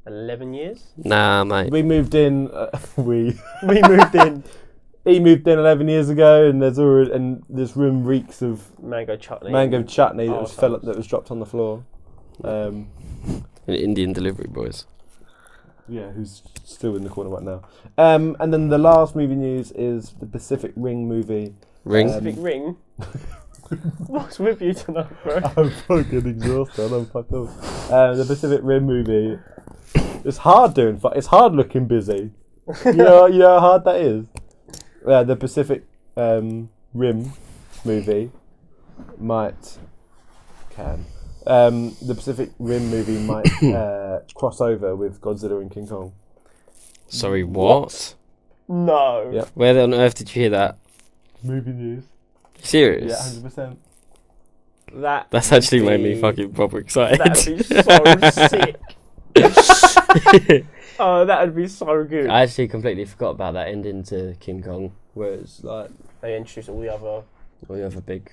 11 years. Nah, mate. We moved in. We moved in. He moved in 11 years ago, and this room reeks of mango chutney. that was dropped on the floor. An Indian delivery boys. Yeah, who's still in the corner right now. And then the last movie news is the Pacific Rim movie. Pacific Ring? What's with you tonight, bro? I'm fucking exhausted. I'm fucked up. The Pacific Rim movie. It's hard it's hard looking busy. You know how hard that is? The Pacific Rim movie the Pacific Rim movie might cross over with Godzilla and King Kong. Sorry, what? No. Yep. Where on earth did you hear that? Movie news. Serious? Yeah, 100%. That's actually made me fucking proper excited. That'd be so sick. Oh, that would be so good. I actually completely forgot about that ending to King Kong, where it's like they introduced all the other big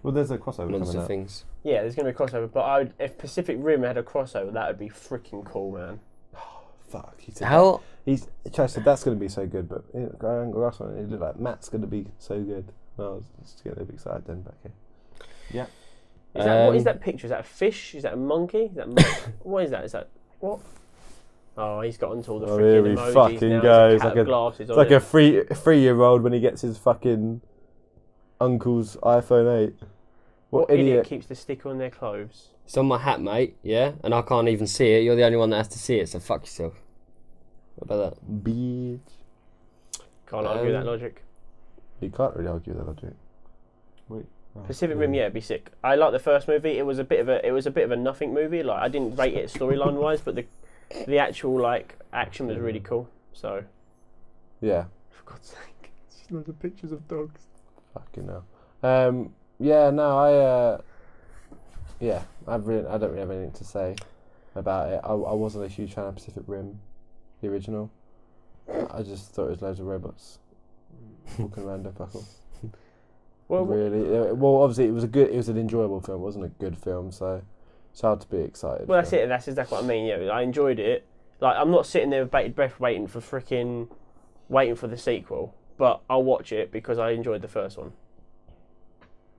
Well, there's a crossover monster coming out. things. Yeah, there's gonna be a crossover. But if Pacific Rim had a crossover, that would be freaking cool, man. Oh, fuck. How? Chad said that's going to be so good, but it looked like Matt's going to be so good. I was just getting a bit excited then back here. Yeah. What is that picture? Is that a fish? Is that a monkey? Is that what is that? Is that what? Oh, he's got onto all the freaking emojis fucking now. goes. It's like a 3-year-old when he gets his fucking uncle's iPhone 8. What idiot keeps the sticker on their clothes? It's on my hat, mate, yeah? And I can't even see it. You're the only one that has to see it, so fuck yourself. What about that? Bitch. Can't argue that logic. You can't really argue that logic. Wait. Pacific Rim, yeah, it'd be sick. I like the first movie. It was a bit of a nothing movie. Like, I didn't rate it storyline wise, but the actual action was really cool. So yeah. For God's sake, it's just loads of pictures of dogs. Fucking hell. Yeah, no, I don't really have anything to say about it. I wasn't a huge fan of Pacific Rim, the original. I just thought it was loads of robots walking around a buckle. Well, obviously it was an enjoyable film. It wasn't a good film, so it's hard to be excited. Well, that's it. That's exactly what I mean. Yeah, I enjoyed it. Like, I'm not sitting there with bated breath waiting for the sequel, but I'll watch it because I enjoyed the first one.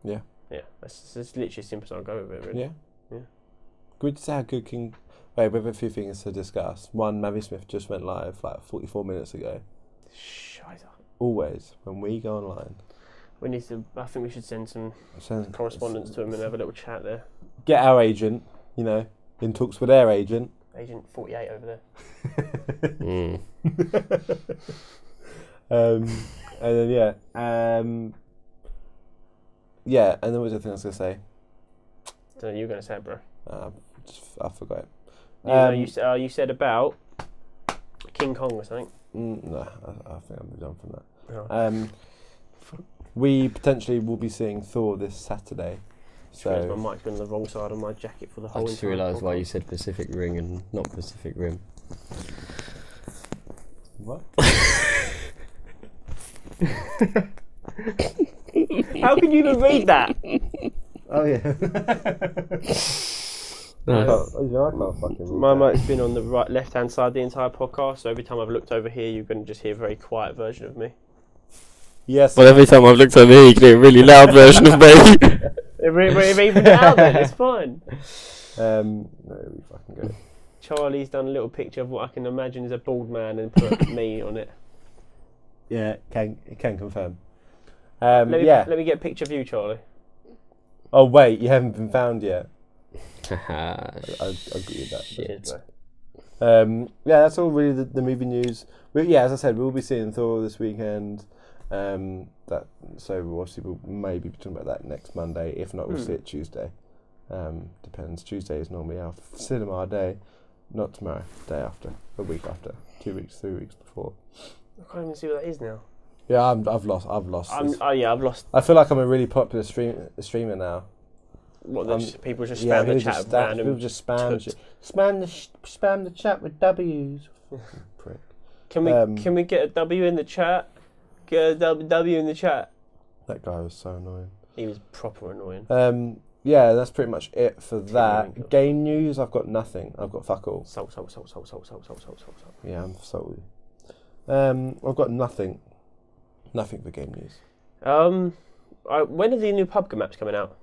Yeah. Yeah, that's literally as simple as I'll go with it, really. Yeah. Yeah. Good to say how good King... Wait, we have a few things to discuss. One, MAViSMITH just went live 44 minutes ago. Shite. Always, when we go online... I think we should send some correspondence to him and have a little chat there. Get our agent, in talks with their agent. Agent 48 over Mm. And then and then what was the thing I was going to say? I don't know, you were going to say it, bro. I forgot it. You said about King Kong or something. No, I think I'm done from that. Oh. We potentially will be seeing Thor this Saturday. So my mic's been on the wrong side of my jacket for the I whole just entire realised why podcast. you said Pacific Ring and not Pacific Rim. what? How can you even read that? Oh yeah. I can't fucking read My that. mic's been on the left-hand side the entire podcast, so every time I've looked over here, you're going to just hear a very quiet version of me. Yes. Well, every time I've looked over here, you can hear a really loud version of me. If even out then, it's fine. No, we fucking good. Charlie's done a little picture of what I can imagine is a bald man and put me on it. Yeah, can confirm. Let me Yeah. get a picture of you, Charlie. Oh wait, you haven't been found yet. Haha, I'll give you that. shit. Yeah, that's all really the movie news. Yeah, as I said, we'll be seeing Thor this weekend. So obviously we'll maybe be talking about that next Monday. If not, we'll see it Tuesday. Depends. Tuesday is normally our cinema day. Not tomorrow. Day after. A week after. 2 weeks. 3 weeks before. I can't even see what that is now. Yeah, I've lost. I've lost. I feel like I'm a really popular streamer now. What? People just spam the chat. People just spam the chat with W's. Fucking prick. Can we get a W in the chat? Get a W in the chat. That guy was so annoying. He was proper annoying. Yeah, that's pretty much it for that. Game news, I've got nothing. I've got fuck all. Salt. Yeah, I'm salty. I've got nothing. Nothing for game news. When are the new PUBG maps coming out?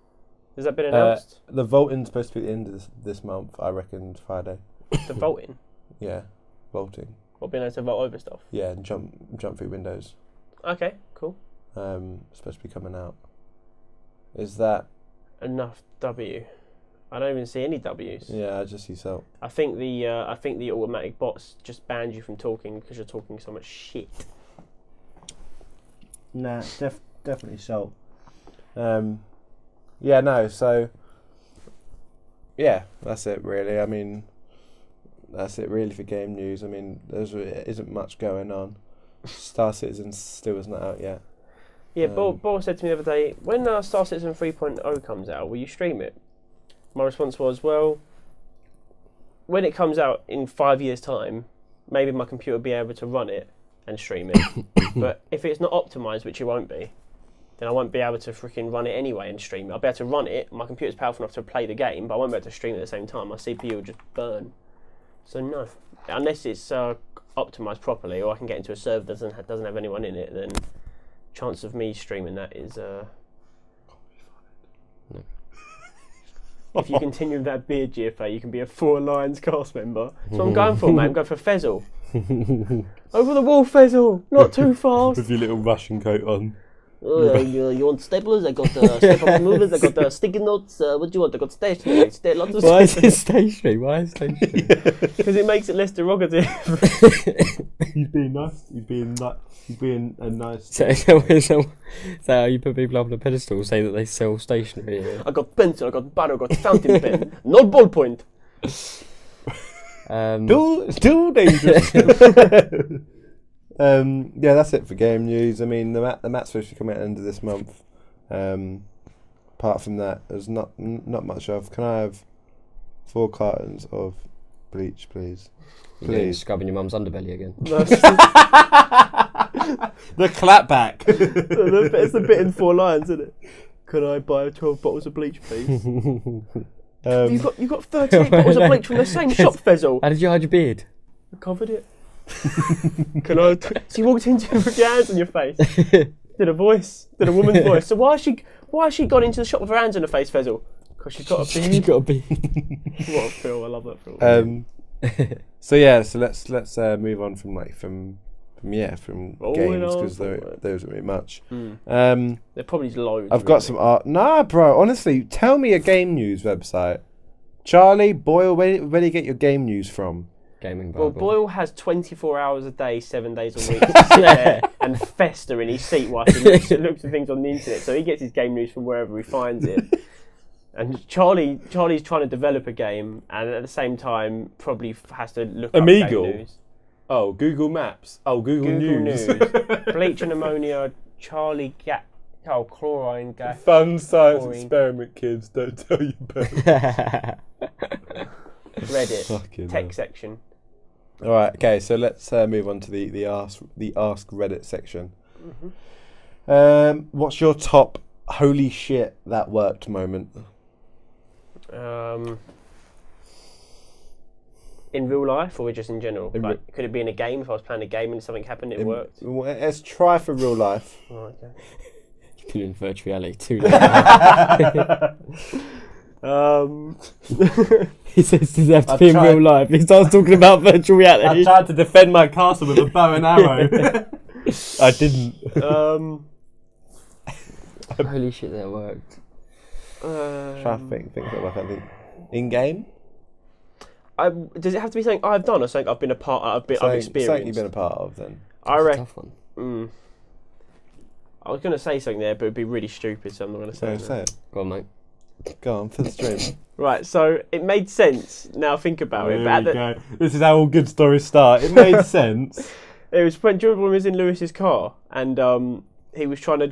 Has that been announced? The voting's supposed to be at the end of this month. I reckon Friday. The voting? Yeah, voting. Or being able to vote over stuff? Yeah, and jump through windows. Okay, cool. Supposed to be coming out. Is that enough W? I don't even see any W's. Yeah, I just see salt. I think the automatic bots just banned you from talking because you're talking so much shit. Nah, definitely salt. Yeah, no, so yeah, that's it really. I mean, that's it really for game news. I mean, there isn't much going on. Star Citizen still isn't out yet. Yeah, Bo said to me the other day, when Star Citizen 3.0 comes out, will you stream it? My response was, well, when it comes out in 5 years' time, maybe my computer will be able to run it and stream it. But if it's not optimised, which it won't be, then I won't be able to freaking run it anyway and stream it. I'll be able to run it, my computer's powerful enough to play the game, but I won't be able to stream it at the same time. My CPU will just burn. So no, unless it's optimised properly, or I can get into a server that doesn't have anyone in it, then chance of me streaming that is if you continue with that beard GFA, you can be a 4 Lions cast member. That's what I'm going for, mate. I'm going for Fezzle. Over the wall, Fezzle. Not too fast. With your little Russian coat on. Oh, you want staplers? I got staple movers. I got sticky notes. What do you want? I got stationery. Lots of Why is it stationary? Why is it stationary? Because it makes it less derogative. He's being nice. He's being a nice. So how you put people up on a pedestal, say that they sell stationery? Yeah. I got pencil. I got bar. I got fountain pen. No ballpoint. Too dangerous. Yeah, that's it for game news. I mean, the map's supposed to come out at the end of this month. Apart from that, there's not much of. Can I have 4 cartons of bleach, please? You're scrubbing your mum's underbelly again. The clapback. It's a bit in 4 Lions, isn't it? Can I buy 12 bottles of bleach, please? You got 38 bottles of bleach from the same shop, Fezzle. How did you hide your beard? I covered it. Can I? So you walked into with your hands on your face. Did a woman's voice. So why has she gone into the shop with her hands on her face, Fezzle? Because she's got a beard. She's got a beard. What a film! I love that film. So let's move on from games, because there isn't really much. There probably is loads. I've got some art. Nah, bro. Honestly, tell me a game news website. Charlie Boyle, where do you get your game news from? Gaming Bible. Well, Boyle has 24 hours a day, 7 days a week to sit there and fester in his seat while he looks at things on the internet. So he gets his game news from wherever he finds it. And Charlie's trying to develop a game, and at the same time probably has to look up game news. Oh, Google Maps. Oh, Google News. Bleach and ammonia, chlorine gas. Fun science experiment, kids. Don't tell your parents. Reddit tech section. All right. Okay. So let's move on to the ask Reddit section. What's your top holy shit that worked moment? In real life, or just in general? Could it be in a game? If I was playing a game and something happened, it worked. Let's try for real life. Oh, okay. You put it in virtual reality too late. He says does it have to be in real life? He starts talking about virtual reality. I tried to defend my castle with a bow and arrow. I didn't. Holy shit, that worked. Try to think that work. I think in game. Does it have to be something I've done or something I've been a part of? I've experienced. Something you've been a part of, then. I reckon. Tough one. I was going to say something there, but it'd be really stupid, so I'm not going to say it. Say it. Go on, mate. Go on for the stream. Right, so it made sense. Now think about it. There we go. This is how all good stories start. It made sense. It was when Jordan was in Lewis's car, and he was trying to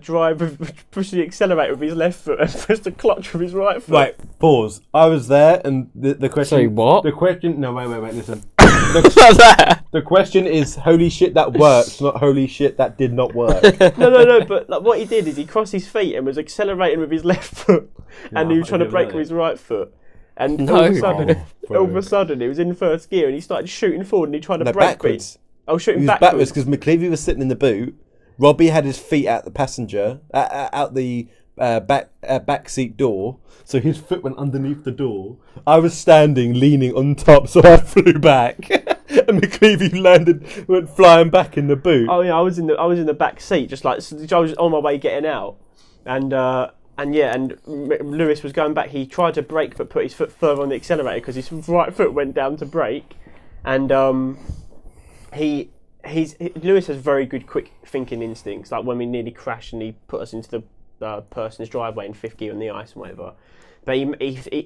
push the accelerator with his left foot and press the clutch with his right foot. Right, pause. I was there, and the question. Sorry, what? The question. No, wait. Listen. The question is, holy shit, that worked, not holy shit, that did not work. No. But like, what he did is he crossed his feet and was accelerating with his left foot, and he was trying to brake with his right foot. And all of a sudden, he was in first gear, and he started shooting forward, and he tried to brake backwards. Shooting backwards because McClevey was sitting in the boot. Robbie had his feet out the passenger, out the back seat door, so his foot went underneath the door. I was standing, leaning on top, so I flew back, and McClevey went flying back in the boot. Oh yeah, I was in the back seat, just like I was on my way getting out, and Lewis was going back. He tried to brake, but put his foot further on the accelerator because his right foot went down to brake, and Lewis has very good quick thinking instincts. Like when we nearly crashed and he put us into the person's driveway in fifth gear on the ice and whatever. But he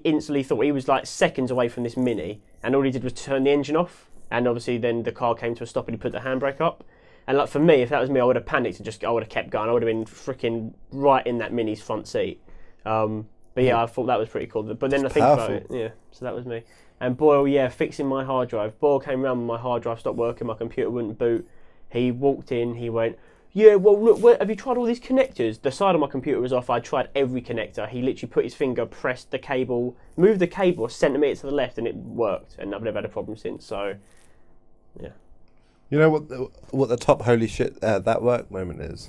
instantly thought he was like seconds away from this Mini, and all he did was turn the engine off. And obviously then the car came to a stop and he put the handbrake up. And like for me, if that was me, I would have panicked and I would have kept going. I would have been freaking right in that Mini's front seat. But yeah, I thought that was pretty cool. But then I think about it, yeah. So that was me. And Boyle, fixing my hard drive. Boyle came around when my hard drive stopped working, my computer wouldn't boot. He walked in, he went, yeah, well, look, have you tried all these connectors? The side of my computer was off, I tried every connector. He literally put his finger, pressed the cable, moved the cable a centimetre to the left, and it worked. And I've never had a problem since, so, yeah. You know what the top holy shit that work moment is?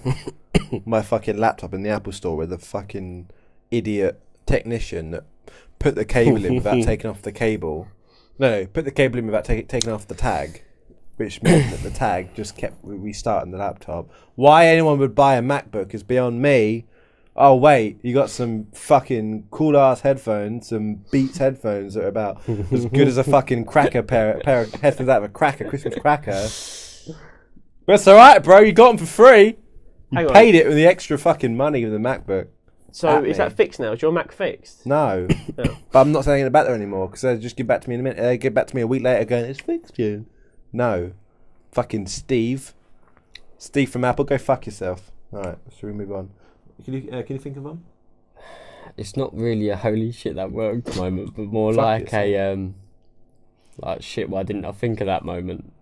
My fucking laptop in the Apple store with the fucking idiot technician that put the cable in without taking off the cable. No, put the cable in without taking off the tag, which meant that the tag just kept restarting the laptop. Why anyone would buy a MacBook is beyond me. Oh wait, you got some fucking cool ass headphones, some Beats headphones that are about as good as a fucking cracker pair of headphones out of a Christmas cracker. But it's alright, bro, you got them for free. You paid it with the extra fucking money with the MacBook. So is that fixed now? Is your Mac fixed? No. But I'm not saying it about there anymore because they just give back to me in a minute. They give back to me a week later going, it's fixed, you. No. Fucking Steve from Apple, go fuck yourself. Alright, should we move on? Can you think of one? It's not really a holy shit that worked moment, but more like a like shit. Why didn't I think of that moment?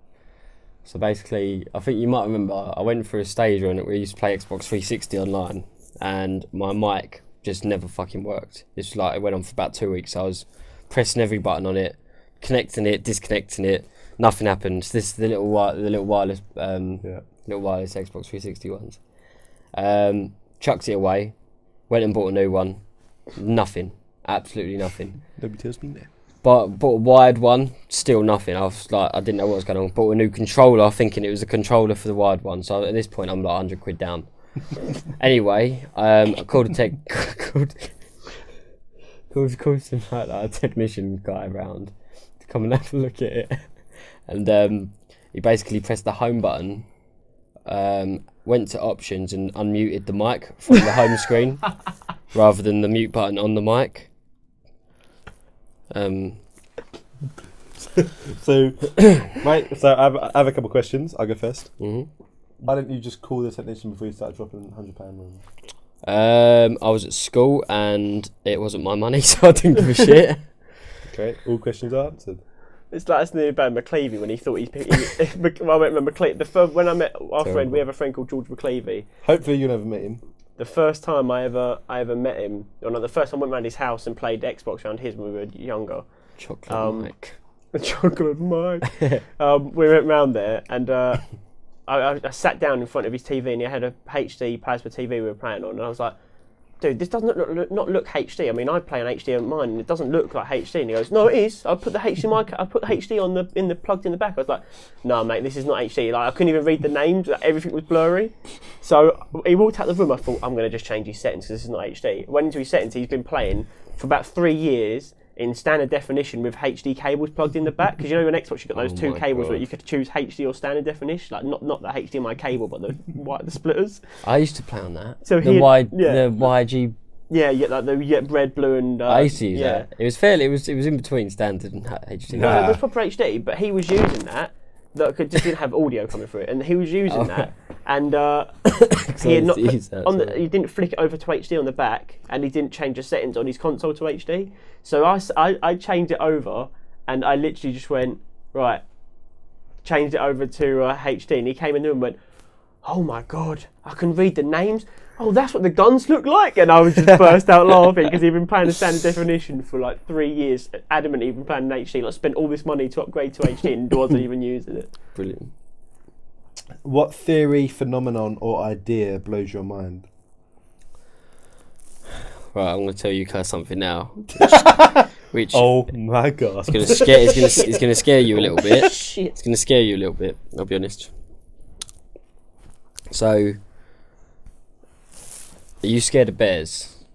So basically, I think you might remember I went through a stage when we used to play Xbox 360 online, and my mic just never fucking worked. It's like it went on for about 2 weeks. I was pressing every button on it, connecting it, disconnecting it. Nothing happened. This is the little wireless Xbox 360 ones. Chucked it away, went and bought a new one. Nothing, absolutely nothing. Nobody tells me that. But bought a wired one, still nothing. I was like, I didn't know what was going on. Bought a new controller, thinking it was a controller for the wired one. So at this point, I'm like 100 quid down. Anyway, I called a technician guy around to come and have a look at it. And he basically pressed the home button, went to options and unmuted the mic from the home screen rather than the mute button on the mic. So I have a couple of questions. I'll go first. Mm-hmm. Why didn't you just call the technician before you started dropping £100? I was at school and it wasn't my money, so I didn't give a shit. Okay, all questions are answered. It's like that's nearly about McClevey when he thought I remember McClevey. When I met our friend, we have a friend called George McClevey. Hopefully you never met him. The first time I ever met him, or not, the first time I went round his house and played Xbox around his when we were younger. Chocolate Mike. Chocolate Mike. We went round there and I sat down in front of his TV and he had a HD plasma TV we were playing on, and I was like, dude, this doesn't not look HD. I mean, I play an HD on mine, and it doesn't look like HD. And he goes, no, it is. I put the HD on the plugged in the back. I was like, no, mate, this is not HD. Like, I couldn't even read the names. Like, everything was blurry. So he walked out the room. I thought, I'm going to just change his settings because this is not HD. Went into his settings. He's been playing for about 3 years in standard definition with HD cables plugged in the back. Because you know, on Xbox you've got those two cables where you could choose HD or standard definition. Like not the HDMI cable, but the splitters. I used to play on that. So the YG. Yeah, like the red, blue, and. I used to use that. It was fairly. It was in between standard and HD. No, it was proper HD, but he was using that. That just didn't have audio coming through it, and he was using that, and he had not he didn't flick it over to HD on the back, and he didn't change the settings on his console to HD. So I changed it over, and I literally just went right, changed it over to HD, and he came in there and went, "Oh my god, I can read the names. Oh, that's what the guns look like," and I was just burst out laughing because he'd been playing the standard definition for like 3 years, adamant he'd been playing in HD. Like, spent all this money to upgrade to HD and wasn't even using it. Brilliant. What theory, phenomenon, or idea blows your mind? Right, I'm going to tell you guys something now. Which oh my god! It's going to scare you a little bit. Shit. It's going to scare you a little bit. I'll be honest. So. Are you scared of bears?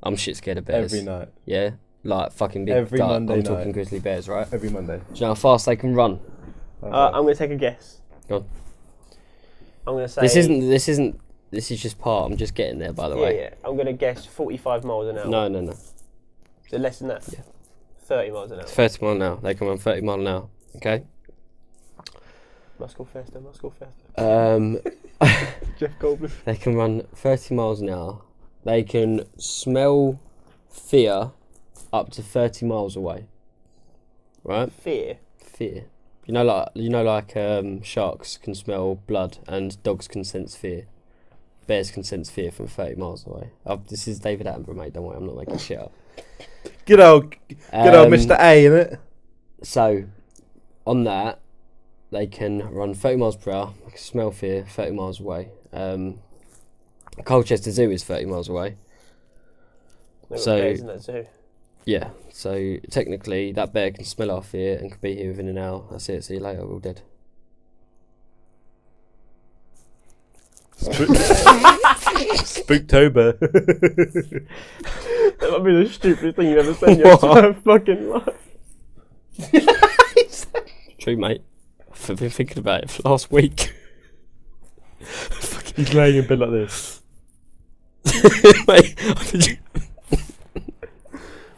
I'm shit scared of bears. Every night. Yeah? Like fucking big. Every Monday I'm night. talking grizzly bears, right? Every Monday. Do you know how fast they can run? I'm going to take a guess. Go on. I'm going to say... This is just part. I'm just getting there, by the way. Yeah. I'm going to guess 45 miles an hour. No. Is it less than that? Yeah. 30 miles an hour. 30 miles an hour. They can run 30 miles an hour. Okay? Must go faster. Jeff Goldblum. They can run 30 miles an hour. They can smell fear up to 30 miles away. Right? Fear? Fear. You know, like sharks can smell blood and dogs can sense fear. Bears can sense fear from 30 miles away. This is David Attenborough, mate. Don't worry, I'm not making shit up. Good old Mr. A, innit? So, on that, they can run 30 miles per hour. They can smell fear 30 miles away. Colchester Zoo is 30 miles away. Bears in that zoo. Yeah, so technically that bear can smell our fear and could be here within an hour. That's it, see you later, we're all dead. Spooktober. That might be the stupidest thing you've ever said in your entire fucking life. True, mate. I've been thinking about it for last week. He's laying in bed like this. Mate,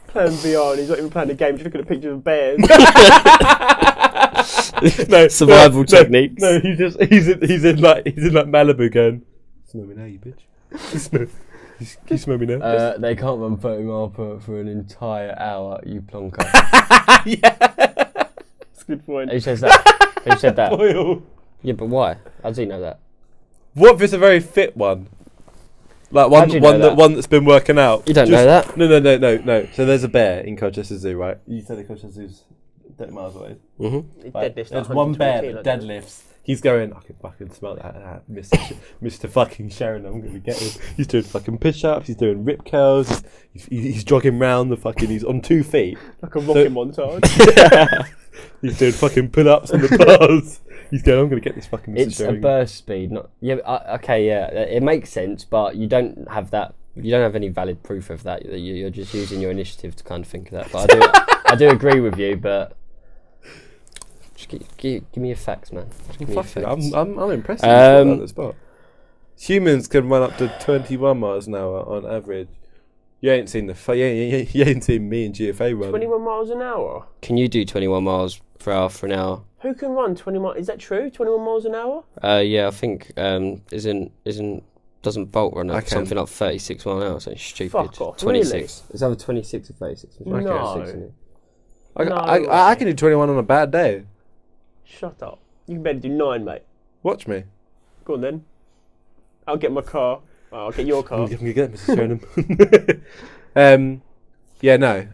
playing VR and he's not even playing the game, just looking at pictures of bears. survival techniques. No, he's in like Malibu going, smell me now, you bitch. Can you smell me now? They can't run 30 miles per hour for an entire hour, you plonker. Yeah. That's a good point. Who says that? Who said that? Boyle. Yeah, but why? How do you know that? What if it's a very fit one? Like one that's been working out. You don't know that? No. So there's a bear in Colchester Zoo, right? You said the Colchester Zoo's 30 miles away. Mm-hmm. Right. There's one bear that deadlifts. He's going, I can fucking smell that, Mr. fucking Sharon, I'm going to get him. He's doing fucking push-ups, he's doing rip curls, he's jogging round the fucking, he's on 2 feet. Like a rocking montage. He's doing fucking pull-ups on the bars. He's going, I'm going to get this fucking Mr. It's Sharon. a burst speed, not... Yeah, okay, yeah, it makes sense, but you don't have that, you don't have any valid proof of that. You're just using your initiative to kind of think of that. But I do agree with you, but... Just give me your facts, man. Give me your facts. I'm impressed with you on the spot. Humans can run up to 21 miles an hour on average. You ain't seen you ain't seen me and GFA run. 21 miles an hour? Can you do 21 miles per hour for an hour? Who can run 20 miles? Is that true? 21 miles an hour? Yeah, I think doesn't Bolt run at something like 36 miles an hour? So it's stupid. Fuck off, 26. really? It's either 26 or 36. No. I can do 21 on a bad day. Shut up. You can better do 9, mate. Watch me. Go on then. I'll get my car. I'll get your car. I'm going to get Mrs. Sheringham. Yeah, no.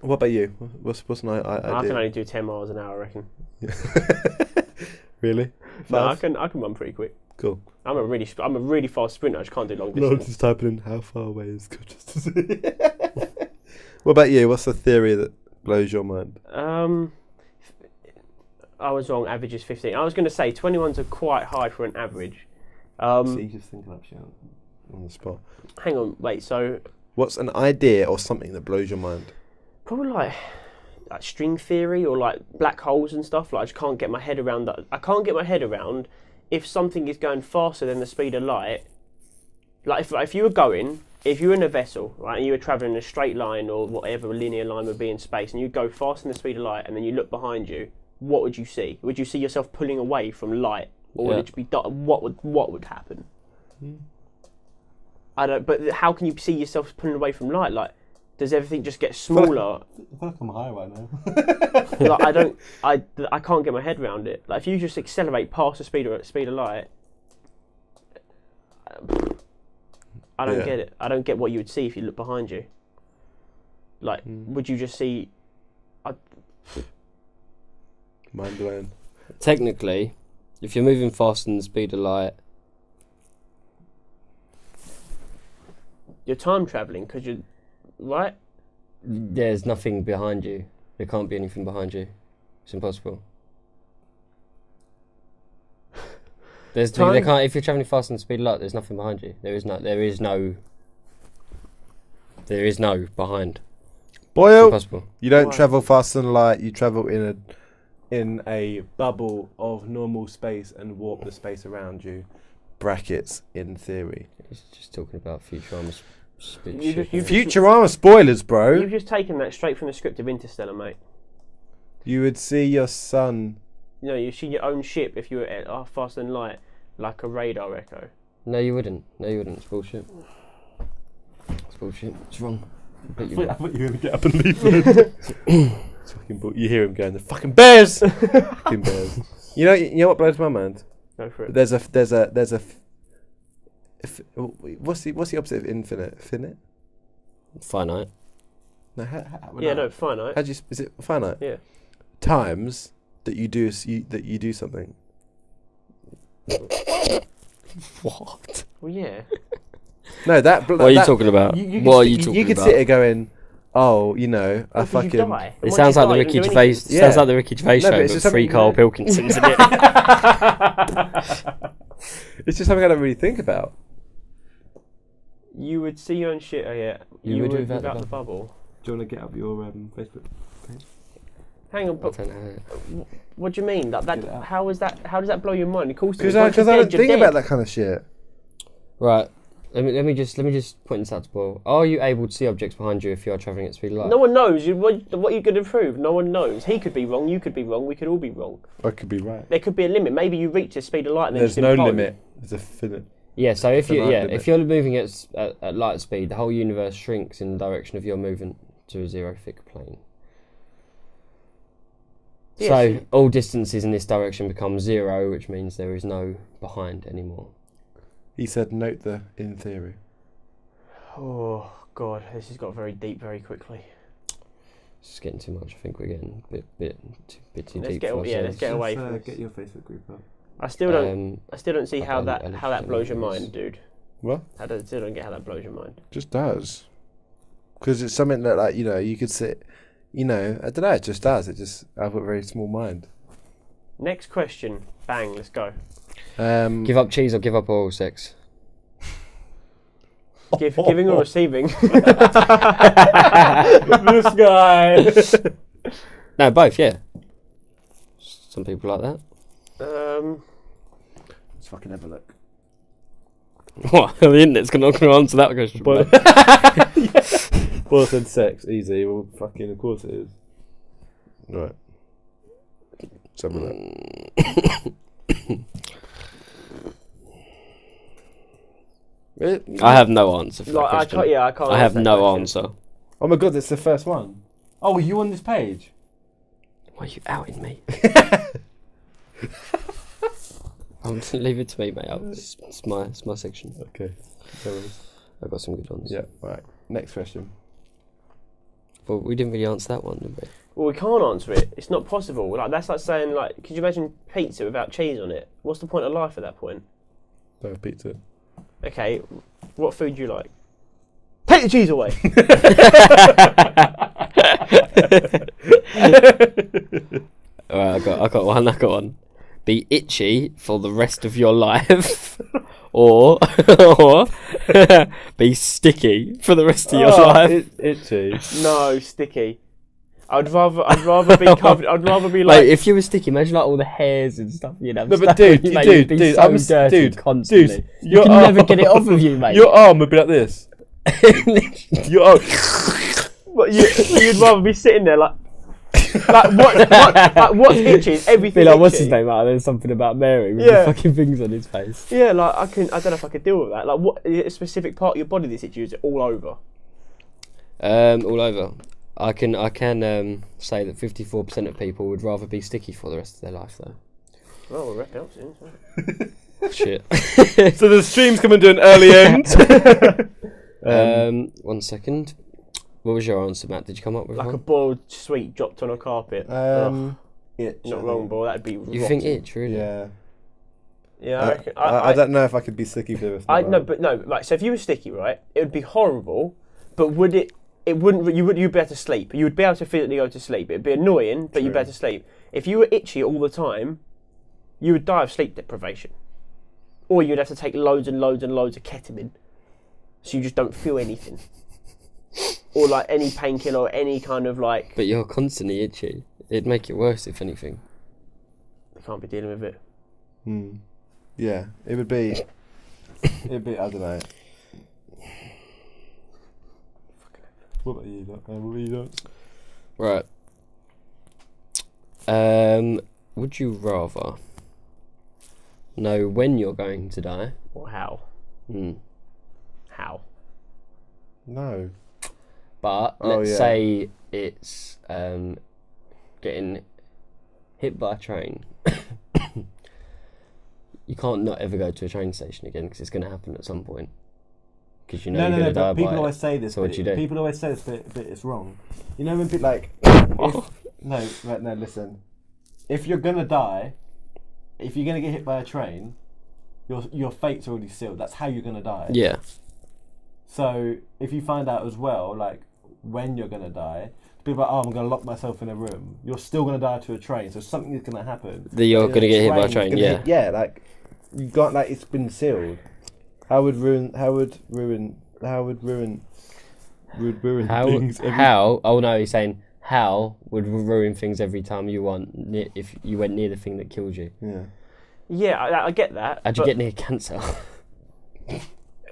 What about you? What's an idea? I can only do 10 miles an hour, I reckon. Really? No, I can run pretty quick. Cool. I'm a really fast sprinter. I just can't do long No, distance. just typing in how far away is Colchester. What about you? What's the theory that blows your mind? I was wrong. Average is 15. I was going to say 21s are quite high for an average. See, just thinking up shit on the spot. Hang on, wait. So What's an idea or something that blows your mind? probably like string theory or like black holes and stuff. Like I just can't get my head around that. I can't get my head around if something is going faster than the speed of light. Like if you were in a vessel, right, and you were travelling in a straight line or whatever linear line would be in space, and you go faster than the speed of light, and then you look behind you, what would you see? Would you see yourself pulling away from light, or would it be what would happen? I don't. But how can you see yourself pulling away from light? Like, does everything just get smaller? I feel like I'm high right now. Like I can't get my head around it. Like if you just accelerate past the speed of light, I don't get it. I don't get what you would see if you look behind you. Like, would you just see? Mind blown. Technically, if you're moving faster than the speed of light, You're time travelling because you're right. there's nothing behind you. There can't be anything behind you. It's impossible. There can't. If you're travelling faster than the speed of light, there's nothing behind you. There is no behind. Boyle, Impossible. you don't travel faster than light. You travel in a bubble of normal space and warp the space around you. Brackets in theory. He's just talking about Futurama. Futurama spoilers, bro. You've just taken that straight from the script of Interstellar, mate. You would see your sun. You know, you see your own ship if you were faster than light, like a radar echo. No, you wouldn't. It's bullshit. It's bullshit. It's wrong. Completely I wrong. thought you were going to get up and leave. It's fucking you hear him going, the fucking bears! Fucking bears. You know what blows my mind? Go for it. There's a what's the opposite of infinite? Finite? Finite. No, finite. Is it finite? Yeah. Times that you do something. What? Well, yeah. No, that. What are you talking about? What are you talking about? You could sit here going, oh, I Well, fucking. you die. It sounds like the Ricky Gervais. Sounds like the Ricky Gervais show, it's but just free something Carl that- Pilkinson's in it. It's just something I don't really think about. You would see your own shit. Oh yeah. You would without the bubble. Do you want to get up your Facebook? Hang on, but what do you mean? How does that blow your mind? Of course, Because I don't think about that kind of shit. Right. Let me just point this out to Paul. Are you able to see objects behind you if you are travelling at speed of light? No one knows. What are you going to prove? No one knows. He could be wrong. You could be wrong. We could all be wrong. I could be right. There could be a limit. Maybe you reach the speed of light and then There's no limit. There's a finite. Yeah. So if limit. if you're moving at light speed, the whole universe shrinks in the direction of your movement to a zero thick plane. Yes. So all distances in this direction become zero, which means there is no behind anymore. He said, "Note the in theory." Oh God, this has got very deep very quickly. It's getting too much. I think we're getting a bit too Let's deep. get for let's ourselves. get away from this. Get your Facebook group up. I still don't see how I'll that blows your just- mind, dude. What? I still don't get how that blows your mind. Just does. Because it's something that, you could sit. I don't know. It just does. I've got a very small mind. Next question. Bang. Let's go. Give up cheese or give up oral sex? Giving or receiving? This guy. No, both. Yeah. Some people like that. Let's fucking have a look. What? The internet's not going to answer that question. Well, I said sex, easy. Well, fucking, of course it is. Right. Some of that. I have no answer for that I question. can't. I have answer that no question. answer. Oh my god, that's the first one. Oh, are you on this page? Why are you outing me? Leave it to me, mate. It's my section. Okay. I've got some good ones. Yeah, right. Next question. Well, we didn't really answer that one, did we? Well, we can't answer it. It's not possible. That's like saying, could you imagine pizza without cheese on it? What's the point of life at that point? No, pizza. Okay, what food do you like? Take the cheese away. Alright, I got one. Be itchy for the rest of your life, or be sticky for the rest of your life. Itchy. No, sticky. I'd rather be covered. I'd rather be like if you were sticky, imagine like all the hairs and stuff. You'd have. No, but stuck dude, on you, mate. You'd be dude, so dirty constantly. Dude, you can never get it off of you, mate. Your arm would be like this. Your arm. But you'd rather be sitting there like what's itchy is everything. Be like, itchy. what's his name? Like, there's something about Mary with Yeah. the fucking things on his face. Yeah, like I don't know if I could deal with that. Like, what is it a specific part of your body that's itchy? Is it all over? All over. I can say that 54% of people would rather be sticky for the rest of their life, though. Oh, we'll wrap it up soon. Shit. So the stream's coming to an early end. 1 second. What was your answer, Matt? Did you come up with Like one? a boiled sweet dropped on a carpet. Itch. Not wrong, bro. That'd be. You think itch, really? Yeah. Yeah, I reckon. I don't know if I could be sticky for the rest of my life. Right. So if you were sticky, right, it would be horrible. But would it? It wouldn't. You'd be able to sleep. You would be able to physically go to sleep. It'd be annoying, but you'd be able to sleep. If you were itchy all the time, you would die of sleep deprivation, or you'd have to take loads and loads and loads of ketamine, so you just don't feel anything, or like any painkiller or any kind of like. But you're constantly itchy. It'd make it worse, if anything. I can't be dealing with it. Yeah, it would be. It'd be. I don't know. What about you? Right. Would you rather know when you're going to die? Or how? How? No. But let's say it's getting hit by a train. You can't not ever go to a train station again because it's going to happen at some point. Because you know you're going to die by people it. always say this. So what do you do? People always say this, but it's wrong. You know when people like, listen. If you're gonna die, if you're gonna get hit by a train, your fate's already sealed. That's how you're gonna die. Yeah. So if you find out as well, like when you're gonna die, people are like, I'm gonna lock myself in a room. You're still gonna die to a train. So something is gonna happen. That you're gonna get hit by a train. Yeah. Like you got like it's been sealed. How would ruin things? Oh no, he's saying how would ruin things every time you if you went near the thing that killed you. Yeah. Yeah, I get that. How'd you get near cancer?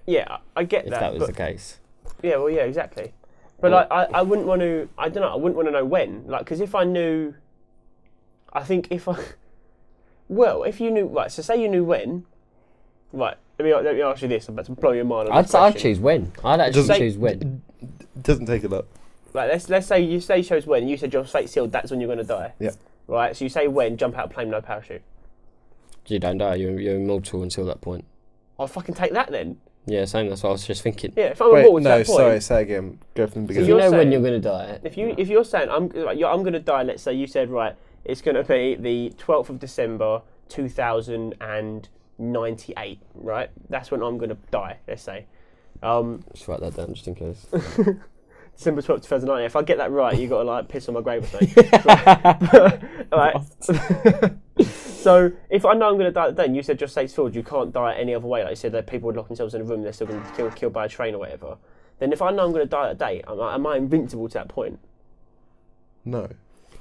Yeah, I get that. If that was the case. Yeah, well, yeah, exactly. But like, I wouldn't want to. I don't know. I wouldn't want to know when. Like, because if I knew, I think if you knew, right? So say you knew when, right? Let me ask you this. I'm about to blow your mind. I'd choose when. I'd actually choose when. It doesn't take a lot. Like, let's say you chose when. You said your fate's sealed. That's when you're going to die. Yeah. Right. So you say when. Jump out of plane, no parachute. You don't die. You're immortal until that point. I'll fucking take that then. Yeah, same. That's what I was just thinking. Yeah. If I'm immortal to that point. Sorry. Say again. Go from the beginning. You know saying, when you're going to die. If you're saying I'm going to die. Let's say you said right. It's going to be the 12th of December 2098. Right. That's when I'm going to die. Let's say. Just write that down just in case. December 12th, 2009. If I get that right, you got to like piss on my grave or something. Right. So if I know I'm going to die that day, and you said just say it's filled, you can't die any other way. Like you said, that people would lock themselves in a room, and they're still going to get killed by a train or whatever. Then if I know I'm going to die that day, am I invincible to that point? No.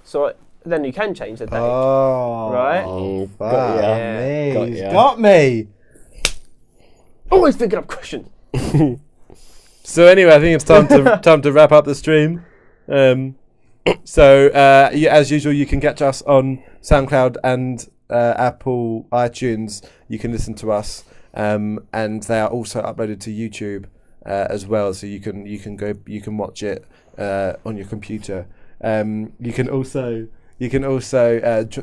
So then you can change the date. Oh. Right? Got me. Always thinking up questions. So anyway, I think it's time to wrap up the stream. As usual, you can catch us on SoundCloud and Apple iTunes. You can listen to us, and they are also uploaded to YouTube as well. So you can watch it on your computer. You can also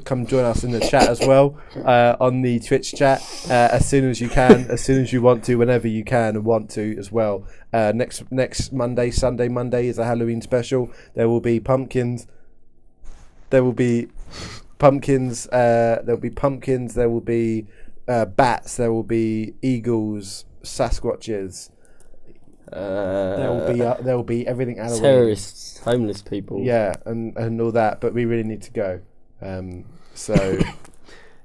come join us in the chat as well on the Twitch chat as soon as you can, as soon as you want to, whenever you can and want to as well. Next Monday, Sunday Monday is a Halloween special. There will be pumpkins. There will be bats. There will be eagles, Sasquatches. There will be everything Halloween. Terrorists, homeless people. Yeah, and all that. But we really need to go. So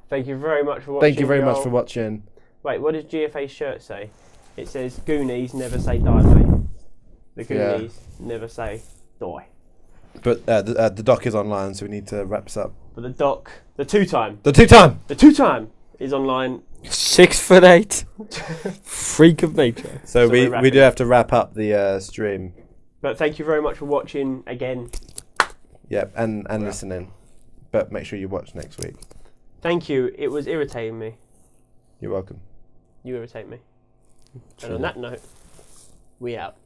Thank you very much for watching. thank you very much for watching. Wait, what does GFA's shirt say? It says Goonies never say die, mate. The Goonies never say die. But the doc is online, so we need to wrap this up. But the doc, the two-time is online. 6'8", freak of nature. So we we do have to wrap up the stream. But thank you very much for watching again. Yep, and listening. But make sure you watch next week. Thank you. It was irritating me. You're welcome. You irritate me. Sure. And on that note, we out.